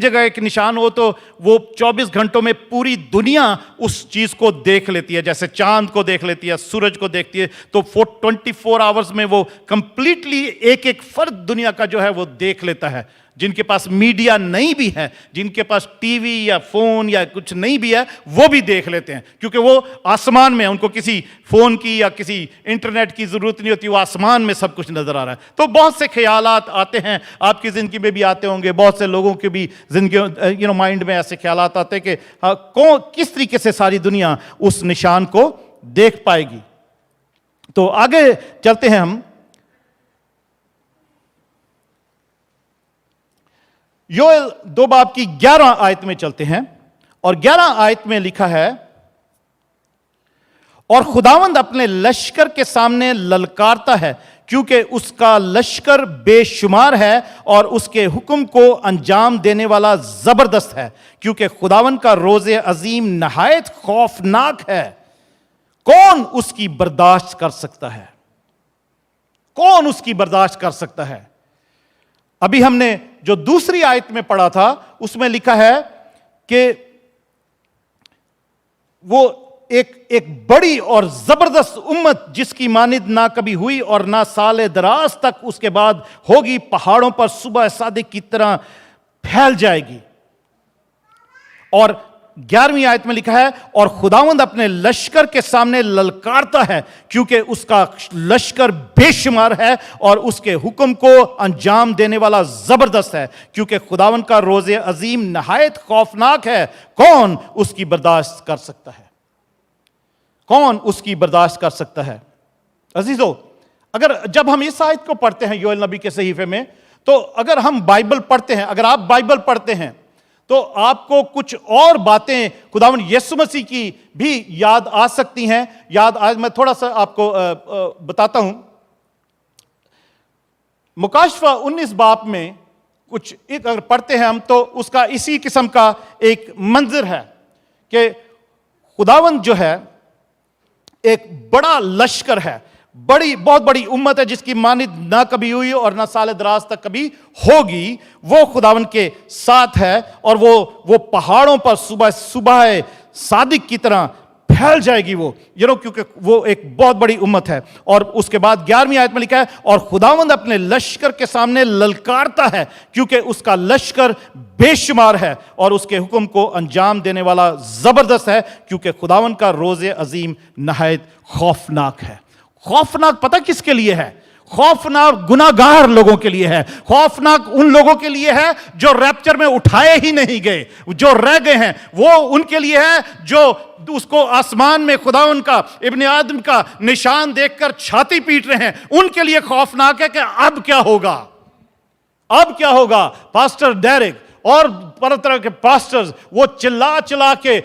जगह एक निशान हो तो वो 24 घंटों में पूरी दुनिया उस चीज को देख लेती है। जैसे चांद को देख लेती है, सूरज को देखती है, तो 24 आवर्स में वो कंप्लीटली एक फर्द दुनिया का जो है वो देख लेता है। जिनके पास मीडिया नहीं भी है, जिनके पास टीवी या फोन या कुछ नहीं भी है, वो भी देख लेते हैं, क्योंकि वो आसमान में, उनको किसी फोन की या किसी इंटरनेट की जरूरत नहीं होती, वो आसमान में सब कुछ नजर आ रहा है। तो बहुत से ख्यालात आते हैं, आपकी जिंदगी में भी आते होंगे, बहुत से लोगों के भी जिंदगी माइंड में ऐसे ख्यालात आते हैं कि किस तरीके से सारी दुनिया उस निशान को देख पाएगी। तो आगे चलते हैं हम, योएल 2 बाब की 11 आयत में चलते हैं, और 11 आयत में लिखा है, और खुदावंद अपने लश्कर के सामने ललकारता है, क्योंकि उसका लश्कर बेशुमार है और उसके हुक्म को अंजाम देने वाला जबरदस्त है, क्योंकि खुदावंद का रोज़े अजीम नहायत खौफनाक है। कौन उसकी बर्दाश्त कर सकता है? कौन उसकी बर्दाश्त कर सकता है? अभी हमने जो दूसरी आयत में पढ़ा था उसमें लिखा है कि वो एक बड़ी और जबरदस्त उम्मत जिसकी मानिद ना कभी हुई और ना साले दराज तक उसके बाद होगी, पहाड़ों पर सुबह सादिक की तरह फैल जाएगी। और 11वीं आयत में लिखा है, और खुदावंद अपने लश्कर के सामने ललकारता है, क्योंकि उसका लश्कर बेशुमार है और उसके हुक्म को अंजाम देने वाला जबरदस्त है, क्योंकि खुदावंद का रोज़े अजीम नहायत खौफनाक है। कौन उसकी बर्दाश्त कर सकता है? कौन उसकी बर्दाश्त कर सकता है? अजीजों, अगर जब हम इस आयत को पढ़ते हैं योएल नबी के सहीफे में, तो अगर हम बाइबल पढ़ते हैं, अगर आप बाइबल पढ़ते हैं, तो आपको कुछ और बातें खुदावंद यीशु मसीह की भी याद आ सकती हैं। आज मैं थोड़ा सा आपको बताता हूं। मुकाशफा 19 बाब में कुछ एक अगर पढ़ते हैं हम, तो उसका इसी किस्म का एक मंजर है कि खुदावंद जो है एक बड़ा लश्कर है, बहुत बड़ी उम्मत है जिसकी मानिद ना कभी हुई और ना साल दराज तक कभी होगी, वो खुदावन के साथ है और वो पहाड़ों पर सुबह सुबह सादिक की तरह फैल जाएगी वो, क्योंकि वो एक बहुत बड़ी उम्मत है। और उसके बाद 11वीं आयत में लिखा है, और खुदावंद अपने लश्कर के सामने ललकारता है क्योंकि उसका लश्कर बेशुमार है और उसके हुक्म को अंजाम देने वाला जबरदस्त है, क्योंकि खुदावंद का रोज़े अजीम नहायत खौफनाक है। खौफनाक पता किसके लिए है? खौफनाक गुनाहगार लोगों के लिए है। खौफनाक उन लोगों के लिए है जो रैप्चर में उठाए ही नहीं गए, जो रह गए हैं। वो उनके लिए है जो उसको आसमान में खुदावन का, इब्ने आदम का निशान देखकर छाती पीट रहे हैं। उनके लिए खौफनाक है कि अब क्या होगा, अब क्या होगा। पास्टर डेरिक और तरह के पास्टर्स वो चिल्ला के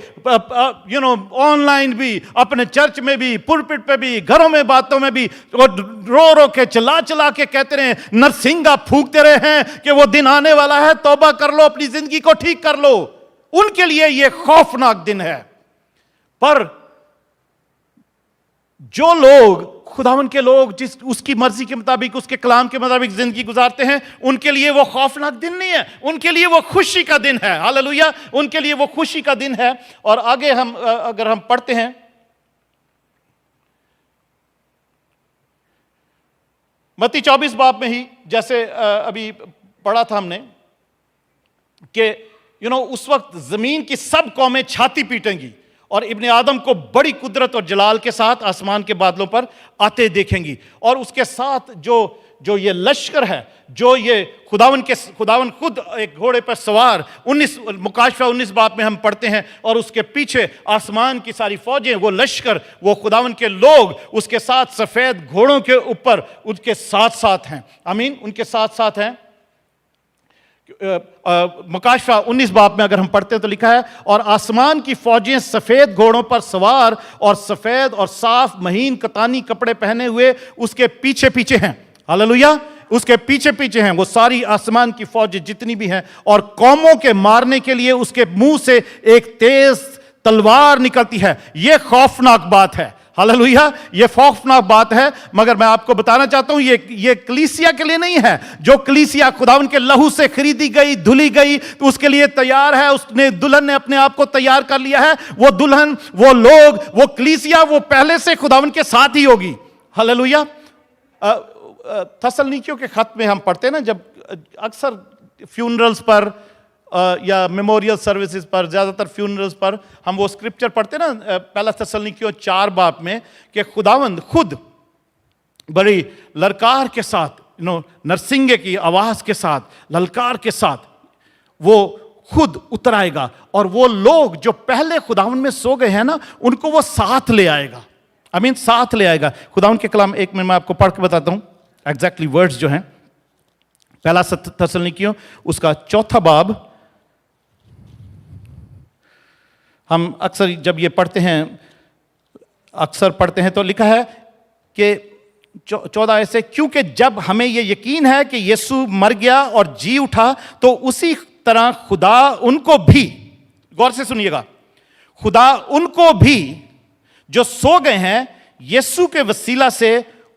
ऑनलाइन भी, अपने चर्च में भी, पुलपिट पे भी, घरों में, बातों में भी रो के चिल्ला के कहते रहे, नरसिंगा फूंकते रहे हैं कि वो दिन आने वाला है, तौबा कर लो, अपनी जिंदगी को ठीक कर लो। उनके लिए ये खौफनाक दिन है। पर जो लोग खुदावन के लोग जिस उसकी मर्जी के मुताबिक, उसके कलाम के मुताबिक जिंदगी गुजारते हैं, उनके लिए वो खौफनाक दिन नहीं है, उनके लिए वो खुशी का दिन है। हालेलुया, उनके लिए वो खुशी का दिन है। और आगे अगर हम पढ़ते हैं, मत्ती 24 बाब में ही, जैसे अभी पढ़ा था हमने कि उस वक्त जमीन की सब कौमें छाती पीटेंगी और इब्ने आदम को बड़ी कुदरत और जलाल के साथ आसमान के बादलों पर आते देखेंगी। और उसके साथ जो ये लश्कर है, जो ये खुदावन खुद एक घोड़े पर सवार, 19 बाब में हम पढ़ते हैं, और उसके पीछे आसमान की सारी फौजें, वो लश्कर, वो खुदावन के लोग उसके साथ सफेद घोड़ों के ऊपर उनके साथ साथ हैं। आमीन, उनके साथ साथ हैं। मुकाशफा 19 बाब में अगर हम पढ़ते हैं तो लिखा है, और आसमान की फौजें सफेद घोड़ों पर सवार और सफेद और साफ महीन कतानी कपड़े पहने हुए उसके पीछे पीछे हैं। हालेलुया, उसके पीछे पीछे हैं वो सारी आसमान की फौजें जितनी भी हैं, और कौमों के मारने के लिए उसके मुंह से एक तेज तलवार निकलती है। यह खौफनाक बात है। हालेलुया, ये खौफनाक बात है। मगर मैं आपको बताना चाहता हूं, ये कलीसिया के लिए नहीं है। जो कलीसिया खुदावन के लहू से खरीदी गई, धुली गई, तो उसके लिए तैयार है। उसने, दुल्हन ने अपने आप को तैयार कर लिया है। वो दुल्हन, वो लोग, वो कलीसिया, वो पहले से खुदावन के साथ ही होगी। हालेलुया। थस्सलुनीकियों के खत में हम पढ़ते हैं ना, जब अक्सर फ्यूनरल्स पर या मेमोरियल सर्विसेज पर, ज़्यादातर फ्यूनरल्स पर हम वो स्क्रिप्चर पढ़ते ना, पहला थस्सलुनीकियों 4 बाब में, कि खुदावंद खुद बड़ी ललकार के साथ, नरसिंगे की आवाज़ के साथ, ललकार के साथ वो खुद उतर आएगा, और वो लोग जो पहले खुदावंद में सो गए हैं ना, उनको वो साथ ले आएगा। आमीन, साथ ले आएगा। खुदावंद के कलाम एक मिनट में आपको पढ़ के बताता हूँ एग्जैक्टली वर्ड्स जो हैं। पहला थस्सलुनीकियों उसका 4 बाब, हम अक्सर जब ये पढ़ते हैं तो लिखा है कि 14 ऐसे, क्योंकि जब हमें ये यकीन है कि यीशु मर गया और जी उठा, तो उसी तरह खुदा उनको भी, गौर से सुनिएगा, खुदा उनको भी जो सो गए हैं यीशु के वसीला से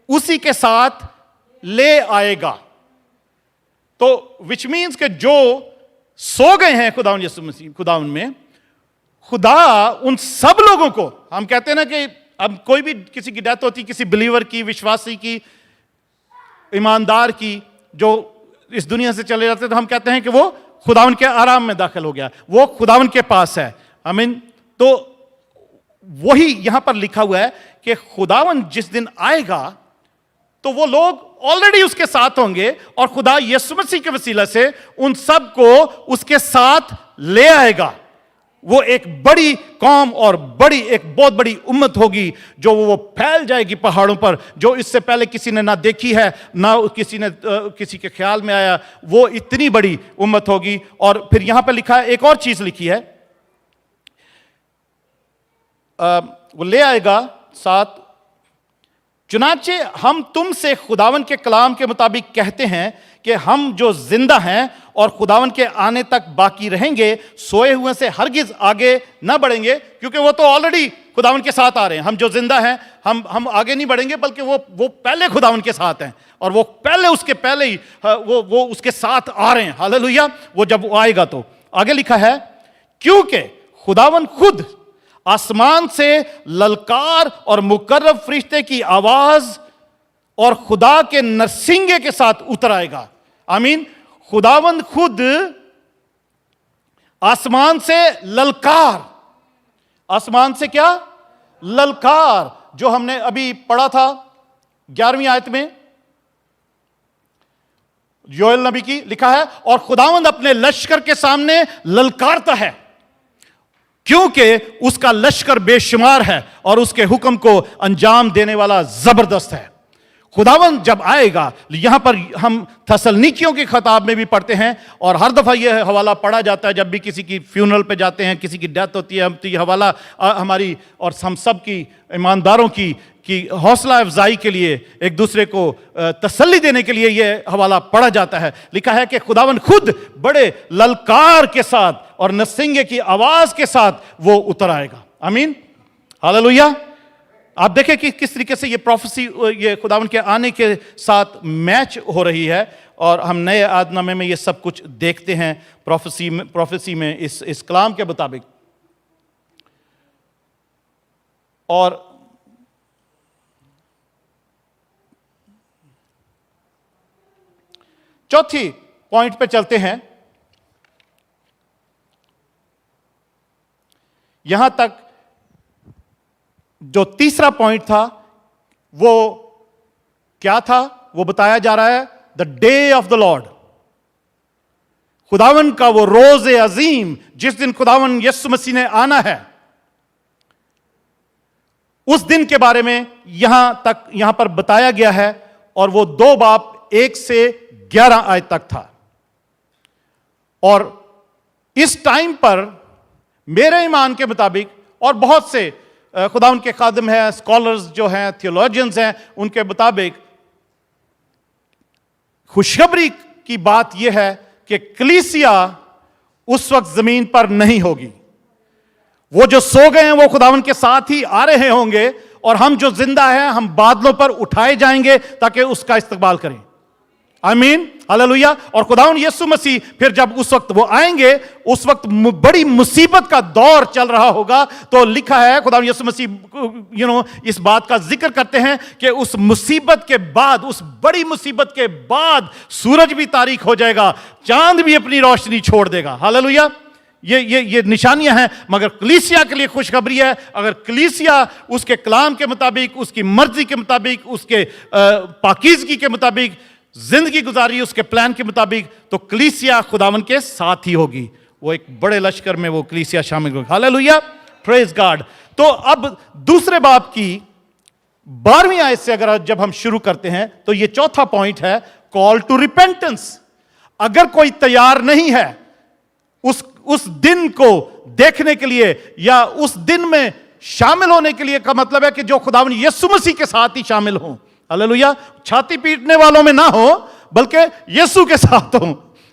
उसी के साथ ले आएगा। तो विच मीन्स के जो सो गए हैं खुदावन यीशु मसीह, खुदावन में, खुदा उन सब लोगों को, हम कहते हैं ना कि अब कोई भी किसी की डेथ होती, किसी बिलीवर की, विश्वासी की, ईमानदार की, जो इस दुनिया से चले जाते, तो हम कहते हैं कि वो खुदावन के आराम में दाखिल हो गया, वो खुदावन के पास है। आमीन। तो वही यहां पर लिखा हुआ है कि खुदावन जिस दिन आएगा तो वो लोग ऑलरेडी उसके साथ होंगे, और खुदा यीशु मसीह के वसीला से उन सब को उसके साथ ले आएगा। वो एक बड़ी कौम और एक बहुत बड़ी उम्मत होगी, जो वो फैल जाएगी पहाड़ों पर, जो इससे पहले किसी ने ना देखी है, ना किसी के ख्याल में आया। वो इतनी बड़ी उम्मत होगी। और फिर यहां पर लिखा है, एक और चीज लिखी है, वो ले आएगा साथ, चुनाचे हम तुमसे खुदावन के कलाम के मुताबिक कहते हैं कि हम जो जिंदा हैं और खुदावन के आने तक बाकी रहेंगे, सोए हुए से हरगिज आगे ना बढ़ेंगे, क्योंकि वो तो ऑलरेडी खुदावन के साथ आ रहे हैं। हम जो जिंदा हैं, हम आगे नहीं बढ़ेंगे, बल्कि वो पहले खुदावन के साथ हैं, और वो पहले उसके पहले ही वो उसके साथ आ रहे हैं। हालेलुया। वो जब वो आएगा तो आगे लिखा है, क्योंकि खुदावन खुद आसमान से ललकार और मुकर्रब फरिश्ते की आवाज और खुदा के नरसिंगे के साथ उतर आएगा। आमीन। खुदावंद खुद आसमान से ललकार, आसमान से क्या? ललकार, जो हमने अभी पढ़ा था 11वीं आयत में योएल नबी की, लिखा है, और खुदावंद अपने लश्कर के सामने ललकारता है, क्योंकि उसका लश्कर बेशुमार है और उसके हुक्म को अंजाम देने वाला जबरदस्त है। खुदावंद जब आएगा, यहां पर हम थसलनीकियों के खिताब में भी पढ़ते हैं, और हर दफा यह हवाला पढ़ा जाता है जब भी किसी की फ्यूनरल पे जाते हैं, किसी की डेथ होती है, हम तो ये हवाला हमारी और हम सब की ईमानदारों की हौसला अफजाई के लिए, एक दूसरे को तसल्ली देने के लिए यह हवाला पढ़ा जाता है। लिखा है कि खुदावंद खुद बड़े ललकार के साथ और नरसिंगे की आवाज के साथ वो उतर आएगा। आमीन। हालेलुया। आप देखें कि किस तरीके से ये प्रोफेसी, ये खुदावंद के आने के साथ मैच हो रही है, और हम नए आदनामे में ये सब कुछ देखते हैं प्रोफेसी में इस कलाम के मुताबिक। और चौथी पॉइंट पे चलते हैं। यहां तक जो तीसरा पॉइंट था वो क्या था? वो बताया जा रहा है, the day of the Lord, खुदावन का वो रोज अजीम, जिस दिन खुदावन यीशु मसीह ने आना है, उस दिन के बारे में यहां पर बताया गया है। और वो 2 बाब 1 से 11 आयत तक था। और इस टाइम पर मेरे ईमान के मुताबिक, और बहुत से खुदा उनके खादिम हैं, स्कॉलर्स जो हैं, थियोलॉजियंस हैं, उनके मुताबिक खुशखबरी की बात यह है कि कलीसिया उस वक्त जमीन पर नहीं होगी। वो जो सो गए हैं वो खुदावन के साथ ही आ रहे होंगे, और हम जो जिंदा हैं हम बादलों पर उठाए जाएंगे ताकि उसका इस्तकबाल करें। आमीन। हालेलुया। और खुदावन यीशु मसीह फिर जब उस वक्त वो आएंगे, उस वक्त बड़ी मुसीबत का दौर चल रहा होगा। तो लिखा है, खुदावन यीशु मसीह इस बात का जिक्र करते हैं कि उस मुसीबत के बाद, उस बड़ी मुसीबत के बाद सूरज भी तारीक हो जाएगा, चांद भी अपनी रोशनी छोड़ देगा। हालेलुया। ये निशानियां हैं, मगर कलीसिया के लिए खुशखबरी है। अगर कलीसिया उसके कलाम के मुताबिक, उसकी मर्जी के मुताबिक, उसके पाकीज़गी के मुताबिक जिंदगी गुजारी, उसके प्लान के मुताबिक, तो कलीसिया खुदावन के साथ ही होगी। वो एक बड़े लश्कर में वो कलीसिया शामिल होगी। हालेलुया। Praise God. तो अब दूसरे बाब की 12वीं आयत से अगर जब हम शुरू करते हैं, तो ये चौथा पॉइंट है, कॉल टू रिपेंटेंस। अगर कोई तैयार नहीं है उस दिन को देखने के लिए, या उस दिन में शामिल होने के लिए, का मतलब है कि जो खुदावन यीशु मसीह के साथ ही शामिल हों। हालेलुया। छाती पीटने वालों में ना हो, बल्कि यीशु के साथ हो,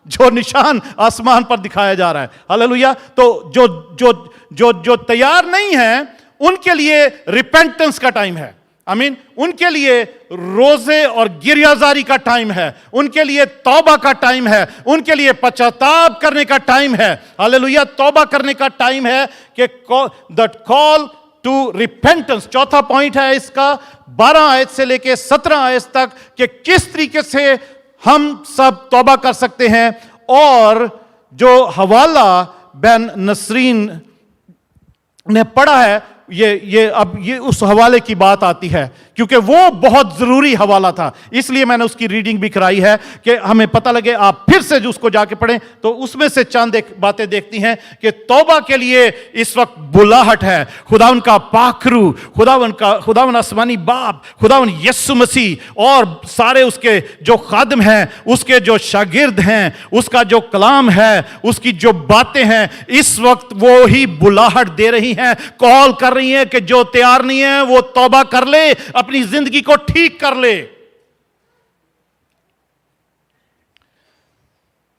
जो निशान आसमान पर दिखाया जा रहा है। हालेलुया। तो जो जो जो जो तैयार नहीं है उनके लिए रिपेंटेंस का टाइम है। आमीन। उनके लिए रोजे और गिरियाजारी का टाइम है, उनके लिए तौबा का टाइम है, उनके लिए पश्चाताप करने का टाइम है। हालेलुया। तौबा करने का टाइम है कि दैट कॉल टू रिपेंटेंस। चौथा पॉइंट है इसका 12 आयत से लेकर 17 आयत तक, कि किस तरीके से हम सब तौबा कर सकते हैं। और जो हवाला बैन नसरीन ने पढ़ा है, ये उस हवाले की बात आती है, क्योंकि वो बहुत जरूरी हवाला था, इसलिए मैंने उसकी रीडिंग भी कराई है कि हमें पता लगे। आप फिर से जो उसको जाके पढ़ें तो उसमें से चंद एक बातें देखती हैं कि तौबा के लिए इस वक्त बुलाहट है। खुदावन का पाखरू, खुदावन आसमानी बाप, खुदावन यीशु मसीह और सारे उसके जो खादिम हैं, उसके जो शागिर्द हैं, उसका जो कलाम है, उसकी जो बातें हैं, इस वक्त वो ही बुलाहट दे रही हैं, कॉल कर रही हैं कि जो तैयार नहीं है वो तौबा कर ले, अपनी जिंदगी को ठीक कर ले।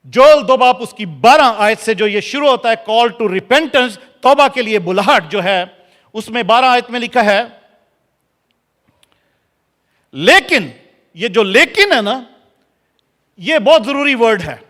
जोल 2 बाब उसकी 12 आयत से जो ये शुरू होता है, कॉल टू रिपेंटेंस, तौबा के लिए बुलाहट जो है, उसमें 12 आयत में लिखा है, लेकिन, ये जो लेकिन है ना, ये बहुत जरूरी वर्ड है,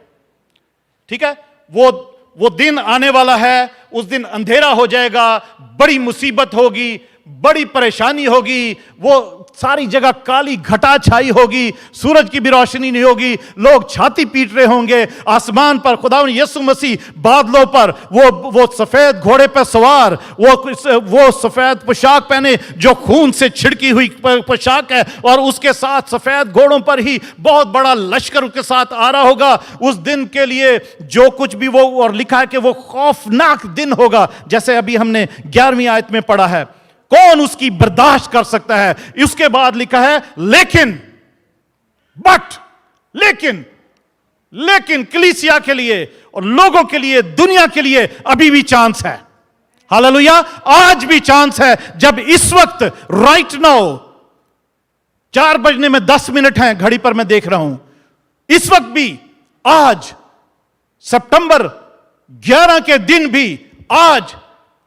ठीक है। वो दिन आने वाला है, उस दिन अंधेरा हो जाएगा, बड़ी मुसीबत होगी, बड़ी परेशानी होगी, वो सारी जगह काली घटा छाई होगी, सूरज की भी रोशनी नहीं होगी, लोग छाती पीट रहे होंगे, आसमान पर खुदावंद यीशु मसीह बादलों पर वो सफेद घोड़े पर सवार, वो सफेद पोशाक पहने जो खून से छिड़की हुई पोशाक है, और उसके साथ सफेद घोड़ों पर ही बहुत बड़ा लश्कर उसके साथ आ रहा होगा। उस दिन के लिए जो कुछ भी वो, और लिखा है कि वो खौफनाक दिन होगा, जैसे अभी हमने 11वीं आयत में पढ़ा है, कौन उसकी बर्दाश्त कर सकता है। उसके बाद लिखा है लेकिन, बट, लेकिन कलीसिया के लिए और लोगों के लिए, दुनिया के लिए अभी भी चांस है। हालेलुया, आज भी चांस है, जब इस वक्त राइट नाउ 4 बजने में 10 मिनट हैं, घड़ी पर मैं देख रहा हूं, इस वक्त भी, आज सितंबर 11 के दिन भी, आज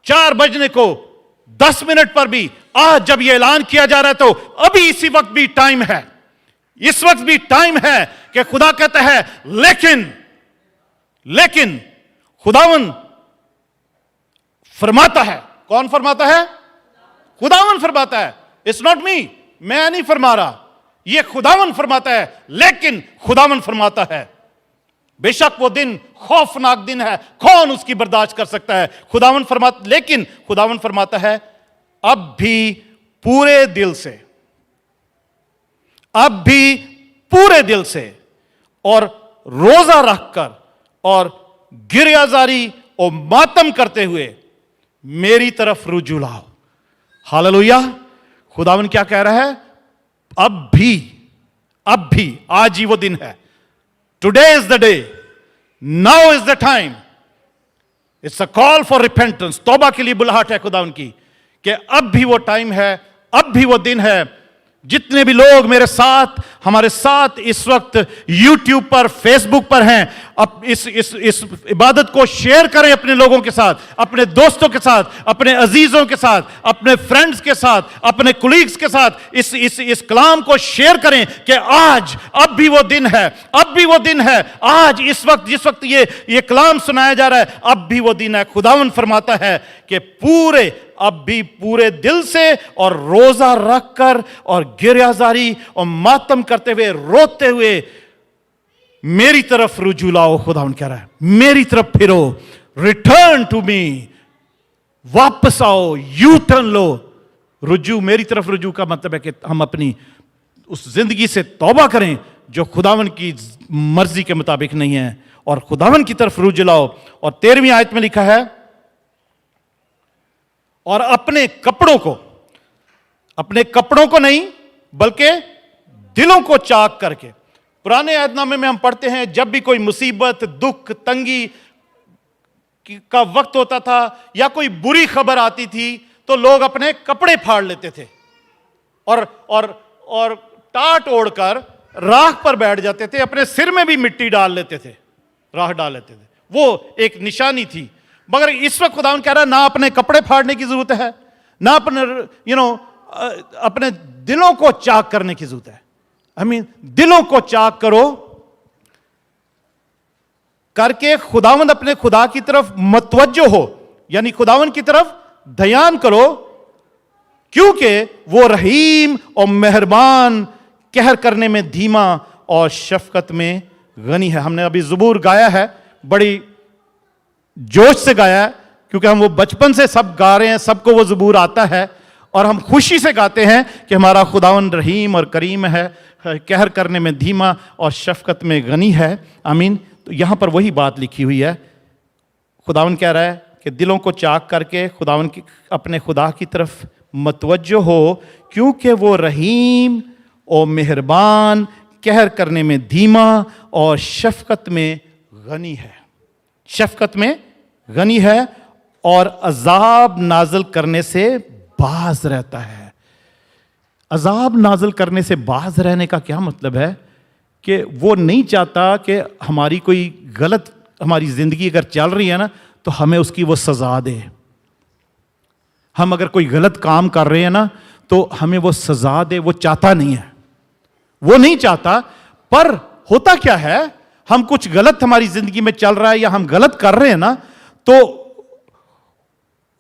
4 बजने को 10 मिनट पर भी, आज जब यह ऐलान किया जा रहा है, तो अभी इसी वक्त भी टाइम है, इस वक्त भी टाइम है कि खुदा कहता है लेकिन खुदावन फरमाता है। कौन फरमाता है? खुदावन फरमाता है। इट्स नॉट मी, मैं नहीं फरमा रहा, यह खुदावन फरमाता है, लेकिन खुदावन फरमाता है। बेशक वो दिन खौफनाक दिन है, कौन उसकी बर्दाश्त कर सकता है। खुदावन फरमाता, लेकिन खुदावन फरमाता है, अब भी पूरे दिल से, अब भी पूरे दिल से और रोजा रखकर और गिरयाजारी और मातम करते हुए मेरी तरफ रुजू लाओ। हालेलुया। खुदावन क्या कह रहा है? अब भी आज ही वो दिन है। Today is the day. Now is the time. It's a call for repentance. तौबा के लिए बुलाहट है खुदावन की, कि अब भी वो टाइम है, अब भी वो दिन है। जितने भी लोग मेरे साथ, हमारे साथ इस वक्त YouTube पर, Facebook पर हैं, अब इस इबादत को शेयर करें अपने लोगों के साथ, अपने दोस्तों के साथ, अपने अजीजों के साथ, अपने फ्रेंड्स के साथ, अपने कुलीग्स के साथ इस कलाम को शेयर करें कि आज, अब भी वो दिन है, अब भी वो दिन है। आज इस वक्त, जिस वक्त ये कलाम सुनाया जा रहा है, अब भी वो दिन है। खुदावन फरमाता है कि अब भी पूरे दिल से और रोजा रखकर और गिरयाजारी और मातम करते हुए, रोते हुए मेरी तरफ रुजू लाओ। खुदावन कह रहा है, मेरी तरफ फिरो, रिटर्न टू मी, वापस आओ, यू टर्न लो। रुजू, मेरी तरफ रुजू का मतलब है कि हम अपनी उस जिंदगी से तौबा करें जो खुदावन की मर्जी के मुताबिक नहीं है, और खुदावन की तरफ रुजू लाओ। और 13वीं आयत में लिखा है, और अपने कपड़ों को नहीं बल्कि दिलों को चाक करके। पुराने अहदनामे में हम पढ़ते हैं, जब भी कोई मुसीबत, दुख, तंगी का वक्त होता था या कोई बुरी खबर आती थी, तो लोग अपने कपड़े फाड़ लेते थे और टाट ओढ़कर राख पर बैठ जाते थे, अपने सिर में भी मिट्टी डाल लेते थे, राख डाल लेते थे। वो एक निशानी थी। मगर इस वक्त खुदावन कह रहा है, ना अपने कपड़े फाड़ने की जरूरत है, ना अपने दिलों को चाक करने की जरूरत है। दिलों को चाक करो करके खुदावंद अपने खुदा की तरफ मतवज्जो हो, यानी खुदावंद की तरफ ध्यान करो, क्योंकि वो रहीम और मेहरबान, कहर करने में धीमा और शफकत में गनी है। हमने अभी ज़बूर गाया है, बड़ी जोश से गाया है, क्योंकि हम वो बचपन से सब गा रहे हैं, सबको वो ज़बूर आता है, और हम खुशी से गाते हैं कि हमारा खुदावन रहीम और करीम है, कहर करने में धीमा और शफकत में गनी है। आमीन। तो यहां पर वही बात लिखी हुई है। खुदावन कह रहा है कि दिलों को चाक करके खुदावन की, अपने खुदा की तरफ मतवज्जो हो, क्योंकि वो रहीम और मेहरबान, कहर करने में धीमा और शफकत में गनी है। शफकत में गनी है और अजाब नाज़िल करने से बाज रहता है। अजाब नाज़िल करने से बाज रहने का क्या मतलब है? कि वो नहीं चाहता कि हमारी कोई गलत, हमारी जिंदगी अगर चल रही है ना, तो हमें उसकी वो सजा दे, हम अगर कोई गलत काम कर रहे हैं ना, तो हमें वो सजा दे, वो चाहता नहीं है, वो नहीं चाहता। पर होता क्या है, हम कुछ गलत हमारी जिंदगी में चल रहा है या हम गलत कर रहे हैं ना, तो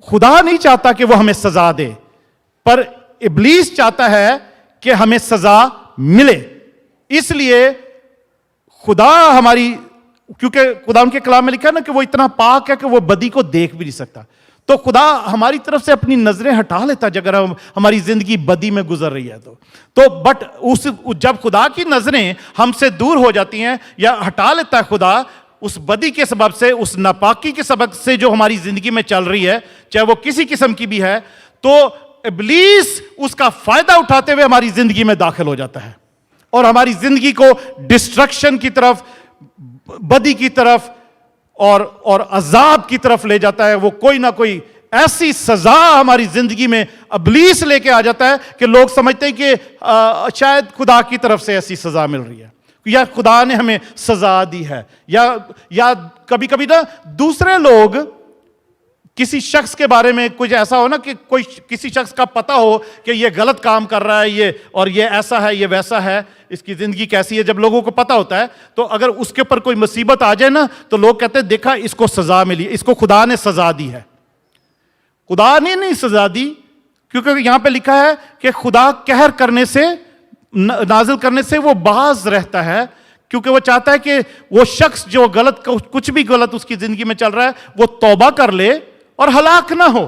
खुदा नहीं चाहता कि वो हमें सजा दे, पर इब्लीस चाहता है कि हमें सजा मिले। इसलिए खुदा हमारी, क्योंकि खुदा उनके कलाम में लिखा है ना कि वो इतना पाक है कि वो बदी को देख भी नहीं सकता, तो खुदा हमारी तरफ से अपनी नजरें हटा लेता है अगर हमारी जिंदगी बदी में गुजर रही है तो बट जब खुदा की नजरें हमसे दूर हो जाती हैं या हटा लेता है खुदा उस बदी के सबब से, उस नापाकी के सबब से जो हमारी जिंदगी में चल रही है, चाहे वो किसी किस्म की भी है, तो इब्लीस उसका फायदा उठाते हुए हमारी जिंदगी में दाखिल हो जाता है और हमारी जिंदगी को डिस्ट्रक्शन की तरफ, बदी की तरफ और अजाब की तरफ ले जाता है। वो कोई ना कोई ऐसी सजा हमारी जिंदगी में इब्लीस लेके आ जाता है कि लोग समझते हैं कि शायद खुदा की तरफ से ऐसी सजा मिल रही है या खुदा ने हमें सजा दी है, या कभी कभी ना दूसरे लोग किसी शख्स के बारे में कुछ ऐसा हो ना कि कोई किसी शख्स का पता हो कि ये गलत काम कर रहा है, ये ऐसा है, ये वैसा है, इसकी जिंदगी कैसी है। जब लोगों को पता होता है तो अगर उसके ऊपर कोई मुसीबत आ जाए ना, तो लोग कहते हैं देखा इसको सजा मिली, इसको खुदा ने सजा दी है। खुदा ने नहीं सजा दी, क्योंकि यहां पे लिखा है कि खुदा कहर करने से, नाजिल करने से वो बाज रहता है, क्योंकि वो चाहता है कि वो शख्स जो गलत, कुछ भी गलत उसकी जिंदगी में चल रहा है, वो तौबा कर ले और हलाक ना हो।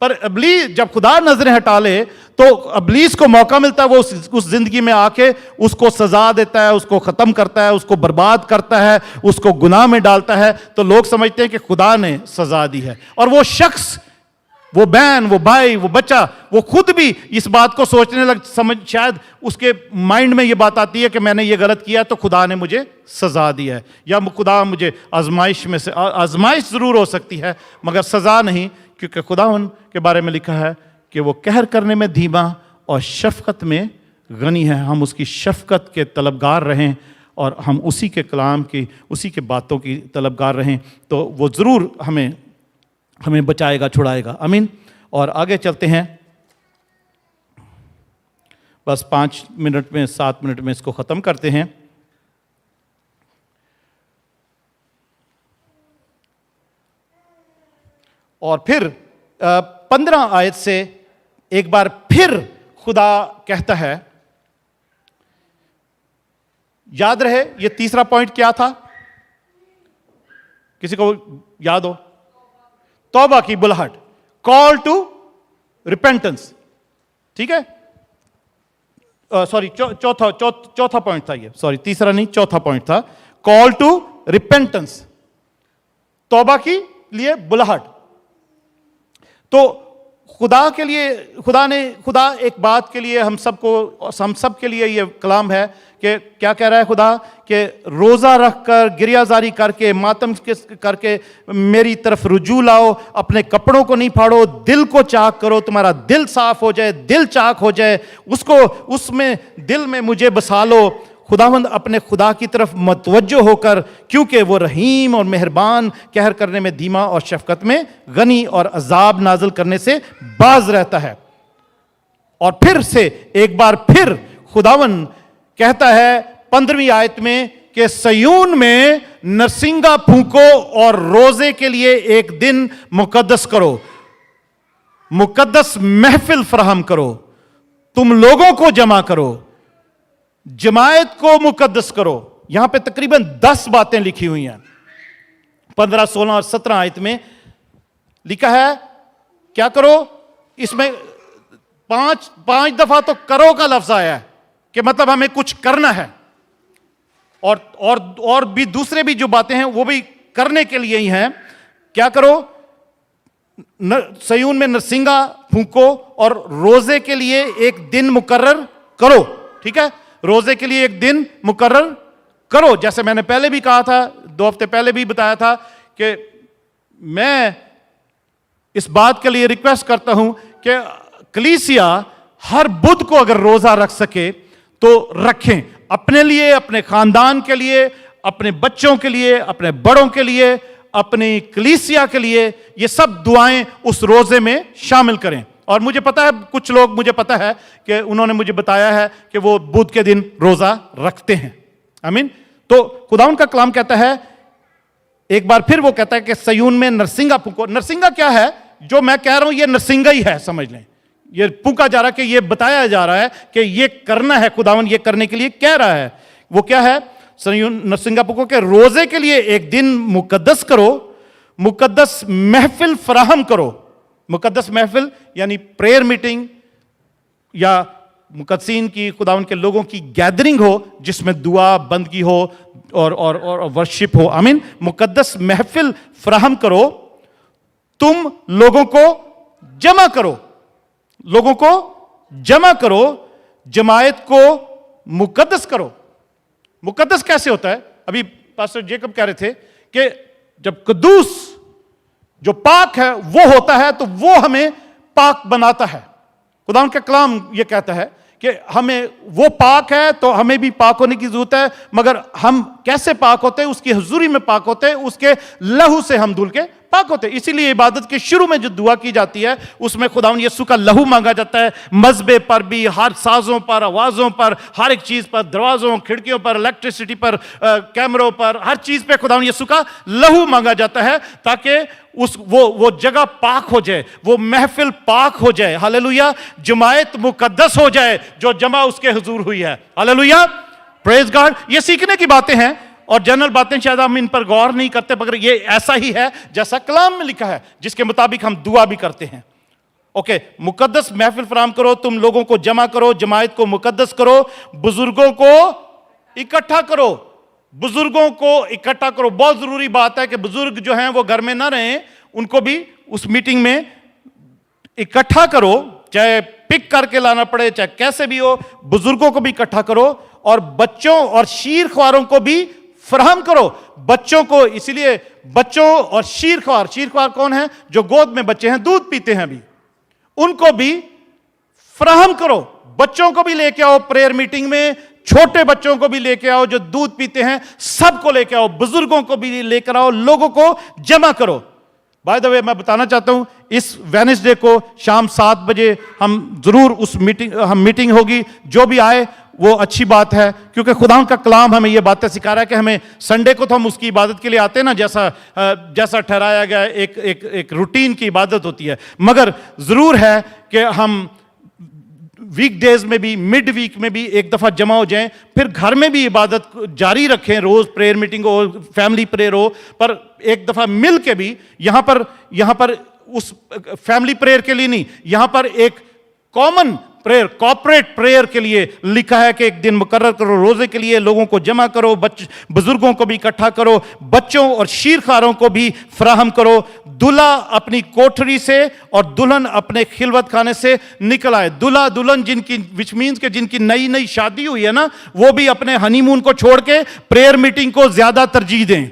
पर इब्लीस, जब खुदा नजरें हटा ले तो इब्लीस को मौका मिलता है, वो उस जिंदगी में आके उसको सजा देता है, उसको खत्म करता है, उसको बर्बाद करता है, उसको गुनाह में डालता है। तो लोग समझते हैं कि खुदा ने सजा दी है, और वो शख्स, वो बहन, वो भाई, वो बच्चा, वो खुद भी इस बात को सोचने लग, शायद उसके माइंड में ये बात आती है कि मैंने ये गलत किया तो खुदा ने मुझे सजा दी है, या खुदा मुझे आजमाइश में से, आजमाइश जरूर हो सकती है मगर सजा नहीं, क्योंकि खुदा के बारे में लिखा है कि वो कहर करने में धीमा और शफकत में गनी है। हम उसकी शफकत के तलबगार रहें और हम उसी के कलाम की, उसी के बातों की तलबगार रहें, तो वो ज़रूर हमें बचाएगा, छुड़ाएगा। आमीन। और आगे चलते हैं, बस 5 मिनट में, 7 मिनट में इसको ख़त्म करते हैं। और फिर 15 आयत से एक बार फिर खुदा कहता है, याद रहे ये तीसरा पॉइंट क्या था, किसी को याद हो? तौबा की बुलाहट, कॉल टू रिपेंटेंस। ठीक है, सॉरी चौथा पॉइंट था ये, सॉरी तीसरा नहीं, चौथा पॉइंट था, कॉल टू रिपेंटेंस, तौबा की लिए बुलाहट। तो खुदा के लिए, खुदा एक बात के लिए हम सब के लिए ये कलाम है कि क्या कह रहा है खुदा, कि रोज़ा रखकर, गिरियाजारी करके, मातम करके मेरी तरफ रुजू लाओ, अपने कपड़ों को नहीं फाड़ो, दिल को चाक करो, तुम्हारा दिल साफ हो जाए, दिल चाक हो जाए, उसमें दिल में मुझे बसा लो। खुदावंद अपने खुदा की तरफ मतवज्जो होकर, क्योंकि वो रहीम और मेहरबान, कहर करने में धीमा और शफकत में गनी और अजाब नाजिल करने से बाज रहता है। और फिर से एक बार फिर खुदावंद कहता है 15वीं आयत में कि सयून में नरसिंगा फूंको और रोजे के लिए एक दिन मुकद्दस करो, मुकद्दस महफिल फराहम करो, तुम लोगों को जमा करो, जमायत को मुकद्दस करो। यहां पे तकरीबन 10 बातें लिखी हुई हैं, 15, 16 और 17 आयत में लिखा है क्या करो। इसमें 5 दफा तो करो का लफ्ज आया है, कि मतलब हमें कुछ करना है, और भी दूसरे भी जो बातें हैं वो भी करने के लिए ही हैं। क्या करो, सयून में नरसिंगा फूंको और रोजे के लिए एक दिन मुकर्रर करो। ठीक है, रोजे के लिए एक दिन मुकर्रर करो। जैसे मैंने पहले भी कहा था, 2 हफ्ते पहले भी बताया था कि मैं इस बात के लिए रिक्वेस्ट करता हूं कि कलीसिया हर बुध को अगर रोजा रख सके तो रखें, अपने लिए, अपने खानदान के लिए, अपने बच्चों के लिए, अपने बड़ों के लिए, अपनी कलीसिया के लिए ये सब दुआएं उस रोजे में शामिल करें। और मुझे पता है कुछ लोग, मुझे पता है कि उन्होंने मुझे बताया है कि वो बुध के दिन रोजा रखते हैं। आमीन। तो खुदावंद का कलाम कहता है, एक बार फिर वो कहता है कि सयून में नरसिंगा फूंको। नरसिंगा क्या है? जो मैं कह रहा हूं ये नरसिंगा ही है, समझ लें। ये फूंका जा रहा है कि ये बताया जा रहा है कि ये करना है, खुदावंद ये करने के लिए कह रहा है। वो क्या है? सयून नरसिंगा फूंको के रोजे के लिए एक दिन मुकद्दस करो, मुकद्दस महफिल फराहम करो। मुकद्दस महफिल यानी प्रेयर मीटिंग या मुकद्दसीन की, खुदावंद के लोगों की गैदरिंग हो जिसमें दुआ, बंदगी हो और वर्शिप हो। आमीन। मुकद्दस महफिल फराहम करो, तुम लोगों को जमा करो, लोगों को जमा करो, जमायत को मुकद्दस करो। मुकद्दस कैसे होता है? अभी पास्टर जेकब कह रहे थे कि जब कद्दूस जो पाक है वो होता है तो वो हमें पाक बनाता है। खुदावंद का कलाम ये कहता है कि हमें वो पाक है तो हमें भी पाक होने की जरूरत है। मगर हम कैसे पाक होते हैं? उसकी हुजूरी में पाक होते हैं, उसके लहू से हम धुल के पाक होते हैं। इसीलिए इबादत के शुरू में जो दुआ की जाती है उसमें खुदावंद यीशु का लहू मांगा जाता है। मज़बे पर भी, हर साजों पर, आवाज़ों पर, हर एक चीज़ पर, दरवाज़ों, खिड़कियों पर, इलेक्ट्रिसिटी पर, कैमरों पर, हर चीज़ पे खुदावंद यीशु का लहू मांगा जाता है ताकि वो जगह पाक हो जाए, वो महफिल पाक हो जाए। हालेलुया। जमायत मुकद्दस हो जाए जो जमा उसके हुजूर हुई है। Hallelujah, praise God. ये सीखने की बातें हैं और जनरल बातें शायद हम इन पर गौर नहीं करते, मगर ये ऐसा ही है जैसा कलाम में लिखा है, जिसके मुताबिक हम दुआ भी करते हैं। ओके, मुकद्दस महफिल फराहम करो, तुम लोगों को जमा करो, जमायत को मुकद्दस करो, बुजुर्गों को इकट्ठा करो। बुजुर्गों को इकट्ठा करो। बहुत जरूरी बात है कि बुजुर्ग जो हैं वो घर में ना रहें, उनको भी उस मीटिंग में इकट्ठा करो, चाहे पिक करके लाना पड़े, चाहे कैसे भी हो, बुजुर्गों को भी इकट्ठा करो और बच्चों और शीर ख्वारों को भी फराहम करो। बच्चों को, इसीलिए बच्चों और शीर ख्वार कौन है? जो गोद में बच्चे हैं, दूध पीते हैं अभी, उनको भी फराहम करो। बच्चों को भी लेके आओ प्रेयर मीटिंग में, छोटे बच्चों को भी लेके आओ जो दूध पीते हैं, सबको लेके आओ, बुजुर्गों को भी लेकर आओ, लोगों को जमा करो। बाय द वे मैं बताना चाहता हूं, इस वेडनेसडे को शाम 7 बजे हम जरूर उस मीटिंग होगी। जो भी आए वो अच्छी बात है, क्योंकि खुदा का कलाम हमें ये बातें सिखा रहा है कि हमें संडे को तो हम उसकी इबादत के लिए आते हैं ना, जैसा ठहराया गया एक रूटीन की इबादत होती है। मगर जरूर है कि हम वीकडेज में भी, मिड वीक में भी एक दफा जमा हो जाएं, फिर घर में भी इबादत जारी रखें। रोज प्रेयर मीटिंग हो, फैमिली प्रेयर हो, पर एक दफा मिल के भी यहां पर उस फैमिली प्रेयर के लिए नहीं, यहां पर एक कॉमन प्रेयर, कॉर्पोरेट प्रेयर के लिए लिखा है कि एक दिन मुकर्रर करो रोजे के लिए, लोगों को जमा करो, बुजुर्गों को भी इकट्ठा करो, बच्चों और शीरखारों को भी फराहम करो। दूल्हा अपनी कोठरी से और दुल्हन अपने खिलवत खाने से निकल आए। दूल्हा दुल्हन जिनकी, विच मीन्स के जिनकी नई नई शादी हुई है ना, वो भी अपने हनीमून को छोड़ के प्रेयर मीटिंग को ज्यादा तरजीह दें।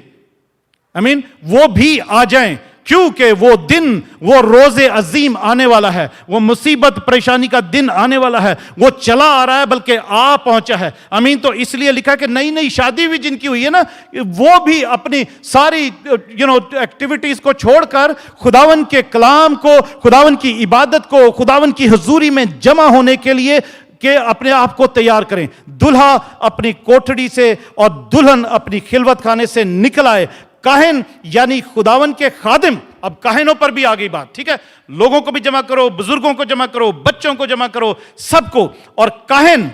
आई मीन वो भी आ जाएं, क्योंकि वो दिन, वो रोजे अजीम आने वाला है, वो मुसीबत परेशानी का दिन आने वाला है, वो चला आ रहा है बल्कि आ पहुंचा है। अमीन। तो इसलिए लिखा कि नई नई शादी भी जिनकी हुई है ना, वो भी अपनी सारी एक्टिविटीज को छोड़कर खुदावन के कलाम को, खुदावन की इबादत को, खुदावन की हुजूरी में जमा होने के लिए कि अपने आप को तैयार करें। दुल्हा अपनी कोठड़ी से और दुल्हन अपनी खिलवत खाने से निकल आए। काहिन यानी खुदावन के खादिम, अब काहिनों पर भी आ गई बात, ठीक है। लोगों को भी जमा करो, बुजुर्गों को जमा करो, बच्चों को जमा करो, सबको। और काहिन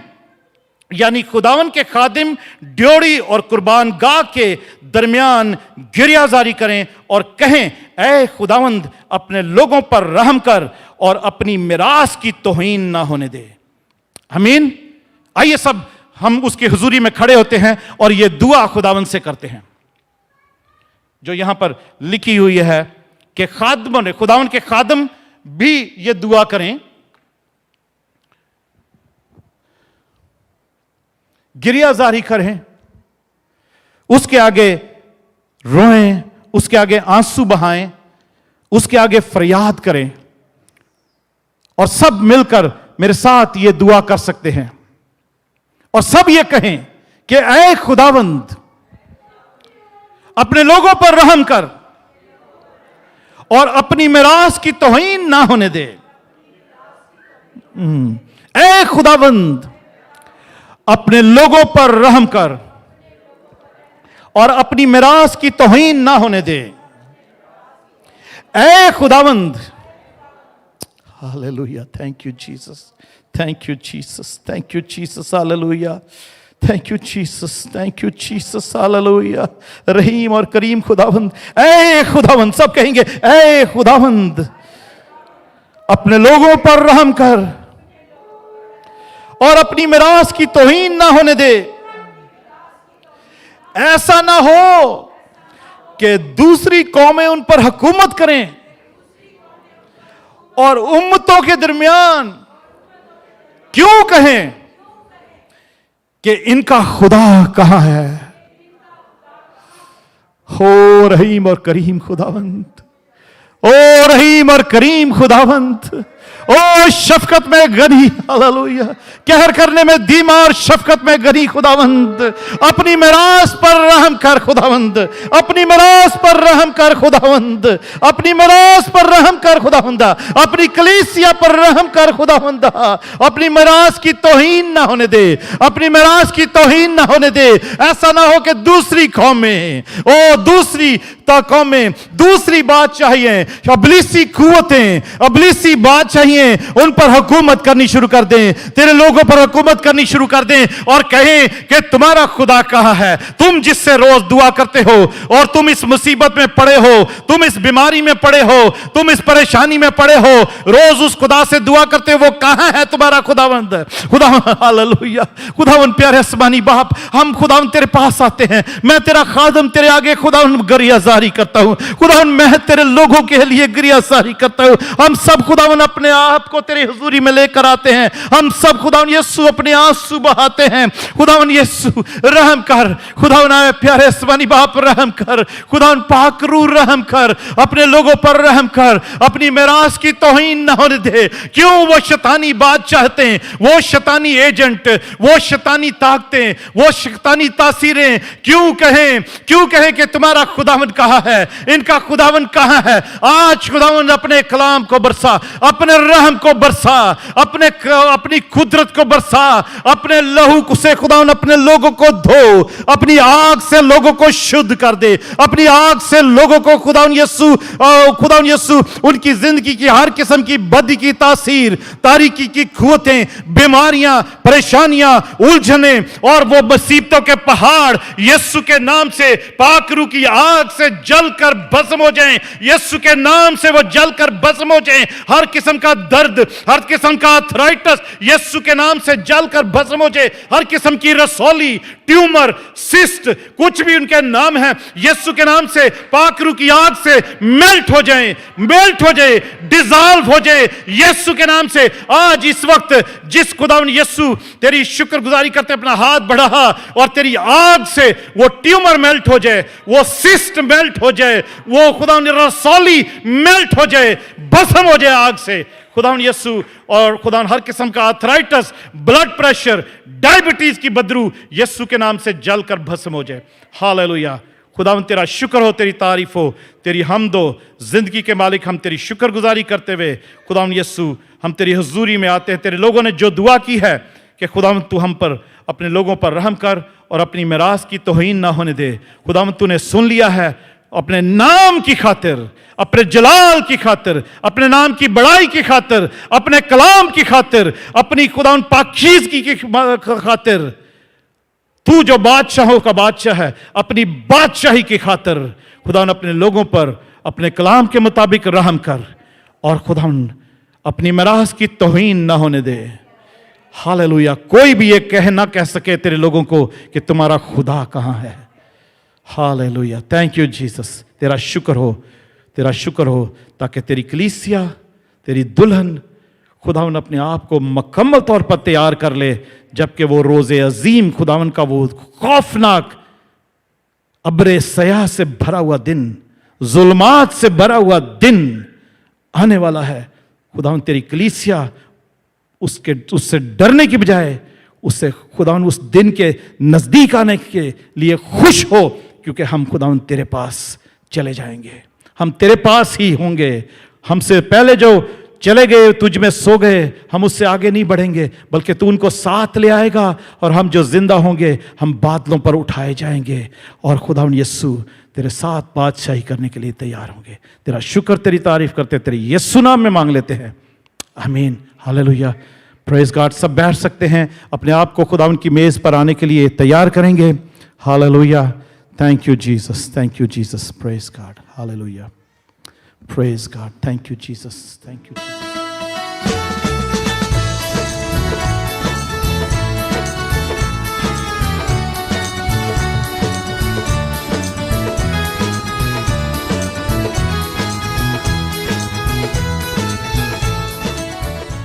यानी खुदावन के खादिम ड्योड़ी और कुर्बान गाह के दरमियान गिरियाजारी करें और कहें, ऐ खुदावंद अपने लोगों पर रहम कर और अपनी मिरास की तौहीन ना होने दे। आमीन। आइए सब हम उसकी हुजूरी में खड़े होते हैं और ये दुआ खुदावंद से करते हैं जो यहां पर लिखी हुई है कि खादमों ने, खुदावन के खादम भी ये दुआ करें। गिरियाजारी करें, उसके आगे रोएं, उसके आगे आंसू बहाएं, उसके आगे फरियाद करें। और सब मिलकर मेरे साथ ये दुआ कर सकते हैं और सब ये कहें कि ऐ खुदावंद अपने लोगों पर रहम कर और अपनी मिरास की तौहीन ना होने दे। ऐ खुदावंद अपने लोगों पर रहम कर और अपनी मिरास की तौहीन ना होने दे। ऐ खुदावंद, hallelujah, thank you Jesus, thank you Jesus, thank you Jesus, hallelujah, thank you Jesus, thank you Jesus, hallelujah. रहीम और करीम खुदावंद, ऐ खुदावंद, सब कहेंगे ऐ खुदावंद अपने लोगों पर रहम कर और अपनी मिरास की तौहीन ना होने दे। ऐसा ना हो कि दूसरी कौमें उन पर हुकूमत करें और उम्मतों के दरमियान क्यों कहें कि इनका खुदा कहां है। हो रहीम और करीम खुदावंत, ओ रहीम और करीम खुदावंत, ओ शफकत में गनी, हालेलुया, कहर करने में धीमा और शफकत में गनी खुदावंद, अपनी मिरास पर रहम कर खुदावंद, अपनी मिरास पर रहम कर खुदावंद, अपनी मिरास पर रहम कर खुदावंद, अपनी कलीसिया पर रहम कर खुदावंद, अपनी मिरास की तौहीन ना होने दे, अपनी मिरास की तौहीन ना होने दे। ऐसा ना हो कि दूसरी कौमें, ओ दूसरी कौमें, दूसरी बात चाहिए, अबलीसी कुव्वतें, अबलीसी बात चाहिए, उन पर हुकूमत करनी शुरू कर दें, तेरे लोगों पर हुकूमत करनी शुरू कर दें और कहें कि तुम्हारा खुदा कहां है। तुम जिससे रोज दुआ करते हो और तुम इस मुसीबत में पड़े हो, तुम इस बीमारी में पड़े हो, तुम इस परेशानी में पड़े हो, रोज उस खुदा से दुआ करते हो, वो कहां है तुम्हारा खुदावंद। खुदा, हालेलुया, खुदावंद प्यारे आसमानी बाप, हम खुदावंद तेरे पास आते हैं, मैं तेरा खादम तेरे आगे खुदावंद गरियाजारी करता हूं, खुदावंद मैं तेरे लोगों के लिए गरियाजारी करता हूं। हम सब खुदावंद अपने आप को तेरी हुजूरी में लेकर आते हैं, हम सब खुदावन यीशु अपने आंसू बहाते हैं। खुदावन यीशु रहम कर, खुदावन आए प्यारे आसमानी बाप रहम कर, खुदावन पाक रूह रहम कर, अपने लोगों पर रहम कर, अपनी मिरास की तौहीन न होने दे। क्यों वो शैतानी बात चाहते हैं, वो शैतानी एजेंट, वो शैतानी ताकतें, वो शैतानी तासीरें क्यों कहें कि तुम्हारा खुदावन कहां है, इनका खुदावन कहां है। आज खुदावन अपने कलाम को बरसा, अपने रहम को बरसा, अपनी कुदरत को बरसा, अपने लहू से खुदावन अपने लोगों को धो, अपनी आग से लोगों को शुद्ध कर दे, अपनी आग से लोगों को खुदावन यीशु उनकी जिंदगी की हर किस्म की बदी की तासीर, तारीकी की कुव्वतें, बीमारियां, परेशानियां, उलझने और वो मुसीबतों के पहाड़ यीशु के नाम से पाक रूह की आग से जलकर भस्म हो जाएं, यीशु के नाम से वो जलकर भस्म हो जाएं। हर किस्म का दर्द, हर किस्म का आर्थराइटिस यीशु के नाम से जलकर भस्म हो जाए। हर किस्म की रसौली, ट्यूमर, सिस्ट, कुछ भी उनके नाम है, यीशु के नाम से पाक रूह की आग से मेल्ट हो जाए, डिसॉल्व हो जाए यीशु के नाम से। आज इस वक्त जिस खुदावन यीशु तेरी शुक्रगुजारी करते अपना हाथ बढ़ा और तेरी आग से वो ट्यूमर मेल्ट हो जाए, वो सिस्ट मेल्ट हो जाए, वो खुदावन रसौली मेल्ट हो जाए, भस्म हो जाए आग से खुदावन यीशु। और खुदावन हर किस्म का आर्थराइटिस, ब्लड प्रेशर, डायबिटीज की बदरू यीशु के नाम से जलकर भस्म हो जाए। हालेलुया, खुदावन तेरा शुक्र हो, तेरी तारीफ हो, तेरी हमद हो। जिंदगी के मालिक हम तेरी शुक्रगुजारी करते हुए खुदावन यीशु हम तेरी हुजूरी में आते हैं। तेरे लोगों ने जो दुआ की है कि खुदावन तू हम पर, अपने लोगों पर रहम कर और अपनी मिरास की तौहीन ना होने दे। खुदावन तूने सुन लिया है, अपने नाम की खातिर, अपने जलाल की खातिर, अपने नाम की बड़ाई की खातिर, अपने कलाम की खातिर, अपनी खुदावन पाकीज़गी की खातिर, तू जो बादशाहों का बादशाह है, अपनी बादशाही की खातिर खुदावन अपने लोगों पर अपने कलाम के मुताबिक रहम कर और खुदावन अपनी मिरास की तौहीन ना होने दे। हालेलुया, कोई भी ये ना कह सके तेरे लोगों को कि तुम्हारा खुदा कहां है। हालेलुया, थैंक यू जीसस, तेरा शुक्र हो ताकि तेरी कलीसिया, तेरी दुल्हन खुदावन अपने आप को मुकम्मल तौर पर तैयार कर ले, जबकि वो रोज़े अजीम खुदावन का वो खौफनाक अब्रे सया से भरा हुआ दिन, जुल्मात से भरा हुआ दिन आने वाला है। खुदावन तेरी कलीसिया उससे डरने की बजाय उससे खुदावन उस दिन के नजदीक आने के लिए खुश हो, क्योंकि हम खुदावन तेरे पास चले जाएंगे। हम तेरे पास ही होंगे। हमसे पहले जो चले गए तुझ में सो गए, हम उससे आगे नहीं बढ़ेंगे, बल्कि तू उनको साथ ले आएगा और हम जो जिंदा होंगे हम बादलों पर उठाए जाएंगे और खुदावन यीशु तेरे साथ बादशाही करने के लिए तैयार होंगे। तेरा शुक्र, तेरी तारीफ करते तेरे यीशु नाम में मांग लेते हैं, आमीन, हालेलुया, प्रेज गॉड। सब बैठ सकते हैं, अपने आप को खुदावन की मेज पर आने के लिए तैयार करेंगे। Hallelujah, thank you Jesus, thank you Jesus, praise God, hallelujah, praise God, thank you Jesus, thank you Jesus.